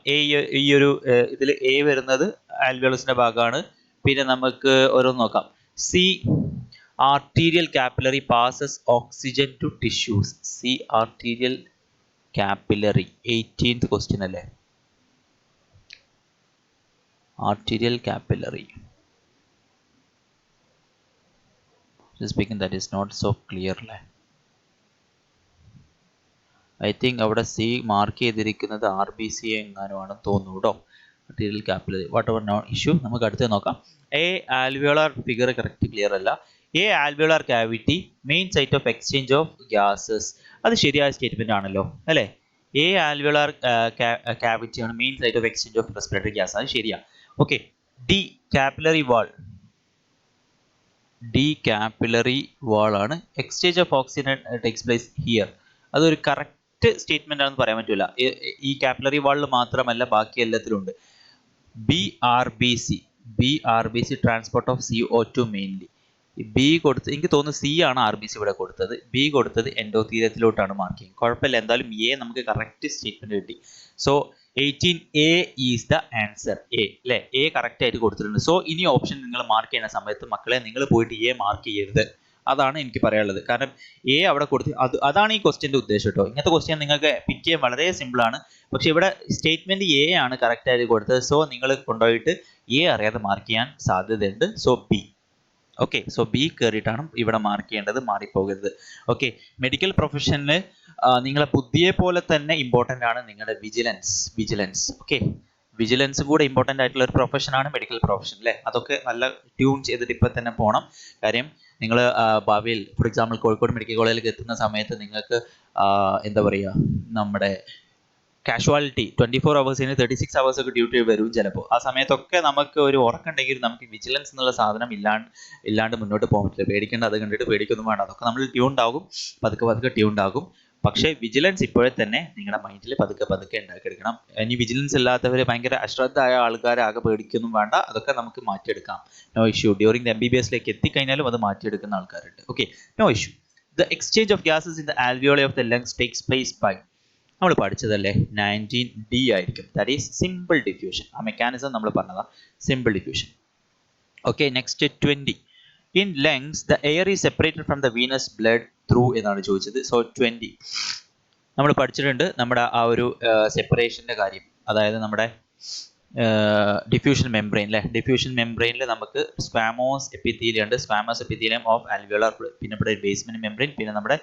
ഈ ഒരു ഇതിൽ എ വരുന്നത് ആൽവിയോളസിന്റെ ഭാഗമാണ്. പിന്നെ നമുക്ക് ഓരോന്ന് നോക്കാം. C, arterial capillary passes oxygen to tissues. C arterial capillary 18th question അല്ലേ. Arterial capillary speaking that is not so clear അല്ലേ. ഐ തിങ്ക് അവിടെ സി മാർക്ക് ചെയ്തിരിക്കുന്നത് RBC എങ്ങാനുമാണ് തോന്നുന്നു കേട്ടോ. Arterial capillary whatever no issue. നമുക്ക് അടുത്ത് നോക്കാം. A alveolar figure correct clear അല്ല. A alveolar cavity main site of exchange of gases. അത് ശരിയായ സ്റ്റേറ്റ്മെന്റ് ആണല്ലോ അല്ലേ. എ ആൽവിയോളാർ കാവിറ്റി ആണ് main site of exchange of respiratory gas. അത് ശരിയാ. Okay, the capillary wall. The capillary wall ആണ്. Exchange of oxygen takes place here. അതൊരു കറക്റ്റ് സ്റ്റേറ്റ്മെന്റ് ആണെന്ന് പറയാൻ പറ്റില്ല. ഈ കാപ്പിലറി വാളിൽ മാത്രമല്ല ബാക്കി എല്ലാത്തിലും ഉണ്ട്. B R B C transport of CO2 mainly. B കൊടുത്ത് എനിക്ക് തോന്നുന്നു സി ആണ് RBC ഇവിടെ കൊടുത്തത്. ബി കൊടുത്തത് എൻഡോത്തീലിയത്തിലോട്ടാണ് മാർക്കിങ്. കുഴപ്പമില്ല, എന്തായാലും എ നമുക്ക് കറക്റ്റ് സ്റ്റേറ്റ്മെന്റ് കിട്ടി. So 18A is the answer. A അല്ലേ, എ കറക്റ്റ് ആയിട്ട് കൊടുത്തിട്ടുണ്ട്. സോ ഇനി ഓപ്ഷൻ നിങ്ങൾ മാർക്ക് ചെയ്യുന്ന സമയത്ത് മക്കളെ നിങ്ങൾ പോയിട്ട് എ മാർക്ക് ചെയ്യരുത്. അതാണ് എനിക്ക് പറയാനുള്ളത്. കാരണം എ അവിടെ കൊടുത്ത് അതാണ് ഈ ക്വസ്റ്റ്യൻ്റെ ഉദ്ദേശം കേട്ടോ. ഇങ്ങനത്തെ ക്വസ്റ്റ്യൻ നിങ്ങൾക്ക് പിക്ക് ചെയ്യാൻ വളരെ സിമ്പിൾ ആണ്. പക്ഷെ ഇവിടെ സ്റ്റേറ്റ്മെന്റ് എ ആണ് കറക്റ്റ് ആയിട്ട് കൊടുത്തത്. സോ നിങ്ങൾ കൊണ്ടുപോയിട്ട് എ അറിയാതെ മാർക്ക് ചെയ്യാൻ സാധ്യതയുണ്ട്. So B. Okay, so B കയറിയിട്ടാണ് ഇവിടെ മാർക്ക് ചെയ്യേണ്ടത്, മാറിപ്പോകരുത്. ഓക്കെ, മെഡിക്കൽ പ്രൊഫഷനിൽ നിങ്ങളെ ബുദ്ധിയെ പോലെ തന്നെ ഇമ്പോർട്ടൻ്റ് ആണ് നിങ്ങളുടെ വിജിലൻസ്. ഓക്കെ, വിജിലൻസും കൂടെ ഇമ്പോർട്ടൻ്റ് ആയിട്ടുള്ള ഒരു പ്രൊഫഷനാണ് മെഡിക്കൽ പ്രൊഫഷൻ അല്ലേ. അതൊക്കെ നല്ല ട്യൂൺ ചെയ്തിട്ട് ഇപ്പം തന്നെ പോകണം. കാര്യം നിങ്ങൾ ഭാവിയിൽ ഫോർ എക്സാമ്പിൾ കോഴിക്കോട് മെഡിക്കൽ കോളേജിലേക്ക് എത്തുന്ന സമയത്ത് നിങ്ങൾക്ക് എന്താ പറയുക, നമ്മുടെ കാഷ്വാലിറ്റി 24 hours 36 hours ഒക്കെ ഡ്യൂട്ടി വരും ചിലപ്പോൾ. ആ സമയത്തൊക്കെ നമുക്ക് ഒരു ഉറക്കുണ്ടെങ്കിൽ നമുക്ക് വിജിലൻസ് എന്നുള്ള സാധനം ഇല്ലാണ്ട് മുന്നോട്ട് പോകാൻ പറ്റില്ല. പേടിക്കേണ്ട, അത് കണ്ടിട്ട് പേടിക്കൊന്നും വേണ്ട. അതൊക്കെ നമ്മൾ ട്യൂൺഡ് ആകും, പതുക്കെ ട്യൂൺഡ് ആകും. പക്ഷേ വിജിലൻസ് ഇപ്പോഴേ തന്നെ നിങ്ങളുടെ മൈൻഡിൽ പതുക്കെ ഉണ്ടാക്കിയെടുക്കണം. ഇനി വിജിലൻസ് ഇല്ലാത്തവർ ഭയങ്കര അശ്രദ്ധമായ ആൾക്കാരെ ആകെ പേടിക്കൊന്നും വേണ്ട. അതൊക്കെ നമുക്ക് മാറ്റിയെടുക്കാം. No issue. ഡ്യൂറിങ് ദ MBBSലേക്ക് എത്തിക്കഴിഞ്ഞാലും അത് മാറ്റിയെടുക്കുന്ന ആൾക്കാരുണ്ട്. Okay, no issue. The exchange of gases in the alveoli of the lungs takes place by, നമ്മൾ പഠിച്ചതല്ലേ, 19D ആയിരിക്കും. That is simple diffusion. ആ മെക്കാനിസം നമ്മൾ പറഞ്ഞതാ, simple diffusion. Okay, next 20. In lungs the air is separated from the venous blood through എന്നാണ് ചോദിച്ചത്. സോ 20 നമ്മൾ പഠിച്ചിട്ടുണ്ട് നമ്മുടെ ആ ഒരു സെപ്പറേഷൻ്റെ കാര്യം. അതായത് നമ്മുടെ ഡിഫ്യൂഷൻ മെംബ്രെയിൻ അല്ലേ. ഡിഫ്യൂഷൻ മെംബ്രെയിനിൽ നമുക്ക് സ്ക്വാമോസ് എപ്പിത്തീലിയം ഉണ്ട്. സ്ക്വാമോസ് എപ്പിത്തീലിയം ഓഫ് ആൽവിയോളാർ, പിന്നെ ഇവിടെ ബേസ്മെന്റ് മെംബ്രെയിൻ, പിന്നെ നമ്മുടെ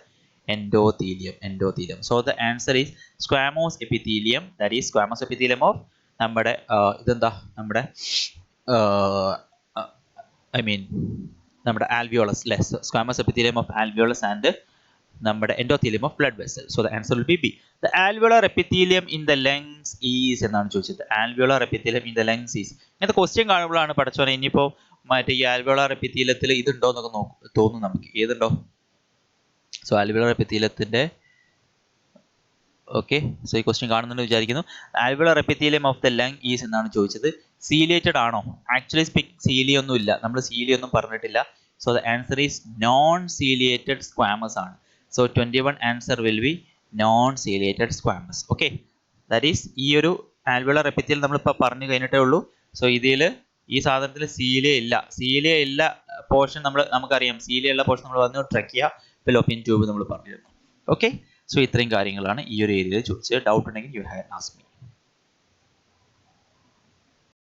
endothelium. So the answer is squamous epithelium. That is squamous epithelium of നമ്മുടെ ഇതെന്താ നമ്മുടെ നമ്മുടെ alveolus അല്ലേ. Squamous epithelium of alveolus and നമ്മുടെ endothelium of blood vessel. So the answer will be B. The alveolar epithelium in the lungs is എന്നാണ് ചോദിച്ചത്. Alveolar epithelium in the lungs is. ഇങ്ങനത്തെ ക്വസ്റ്റ്യൻ കാണുമ്പോഴാണ് പഠിച്ചോനെ ഇനിയിപ്പോൾ മറ്റേ ഈ ആൽവിയോളാർ എപ്പിത്തീലിയത്തിൽ ഇതുണ്ടോ എന്നൊക്കെ തോന്നും നമുക്ക്. ഏതുണ്ടോ? സോ ആൽവിയോളാർ എപ്പിത്തീലിയത്തിൻ്റെ ഓക്കെ, സോ ഈ ക്വസ്റ്റ്യൻ കാണുന്നുണ്ട് വിചാരിക്കുന്നു. Alveolar epithelium of the lung is എന്നാണ് ചോദിച്ചത്. സീലിയേറ്റഡ് ആണോ? ആക്ച്വലി സീലി ഒന്നും ഇല്ല, നമ്മൾ സീലി ഒന്നും പറഞ്ഞിട്ടില്ല. So the answer is non ciliated squamous ആണ്. So 21 answer will be non ciliated squamous. Okay, that is ഈ ഒരു ആൽവിയോളാർ എപ്പിത്തീലിയം നമ്മളിപ്പോൾ പറഞ്ഞു കഴിഞ്ഞിട്ടേ ഉള്ളൂ. സോ ഇതിൽ ഈ സാധനത്തിൽ സീലിയ ഇല്ല പോർഷൻ നമുക്കറിയാം. സീലിയ ഉള്ള പോർഷൻ നമ്മൾ വന്നു ട്രക്കിയ, ഫെലോപ്പിയൻ ട്യൂബ് നമ്മൾ പറഞ്ഞിരുന്നു. ഓക്കെ, സോ ഇത്രയും കാര്യങ്ങളാണ് ഈ ഒരു ഏരിയയിൽ ചോദിച്ചത്. ഡൗട്ട് ഉണ്ടെങ്കിൽ യു ഹാവ് ആസ്ക് മീ.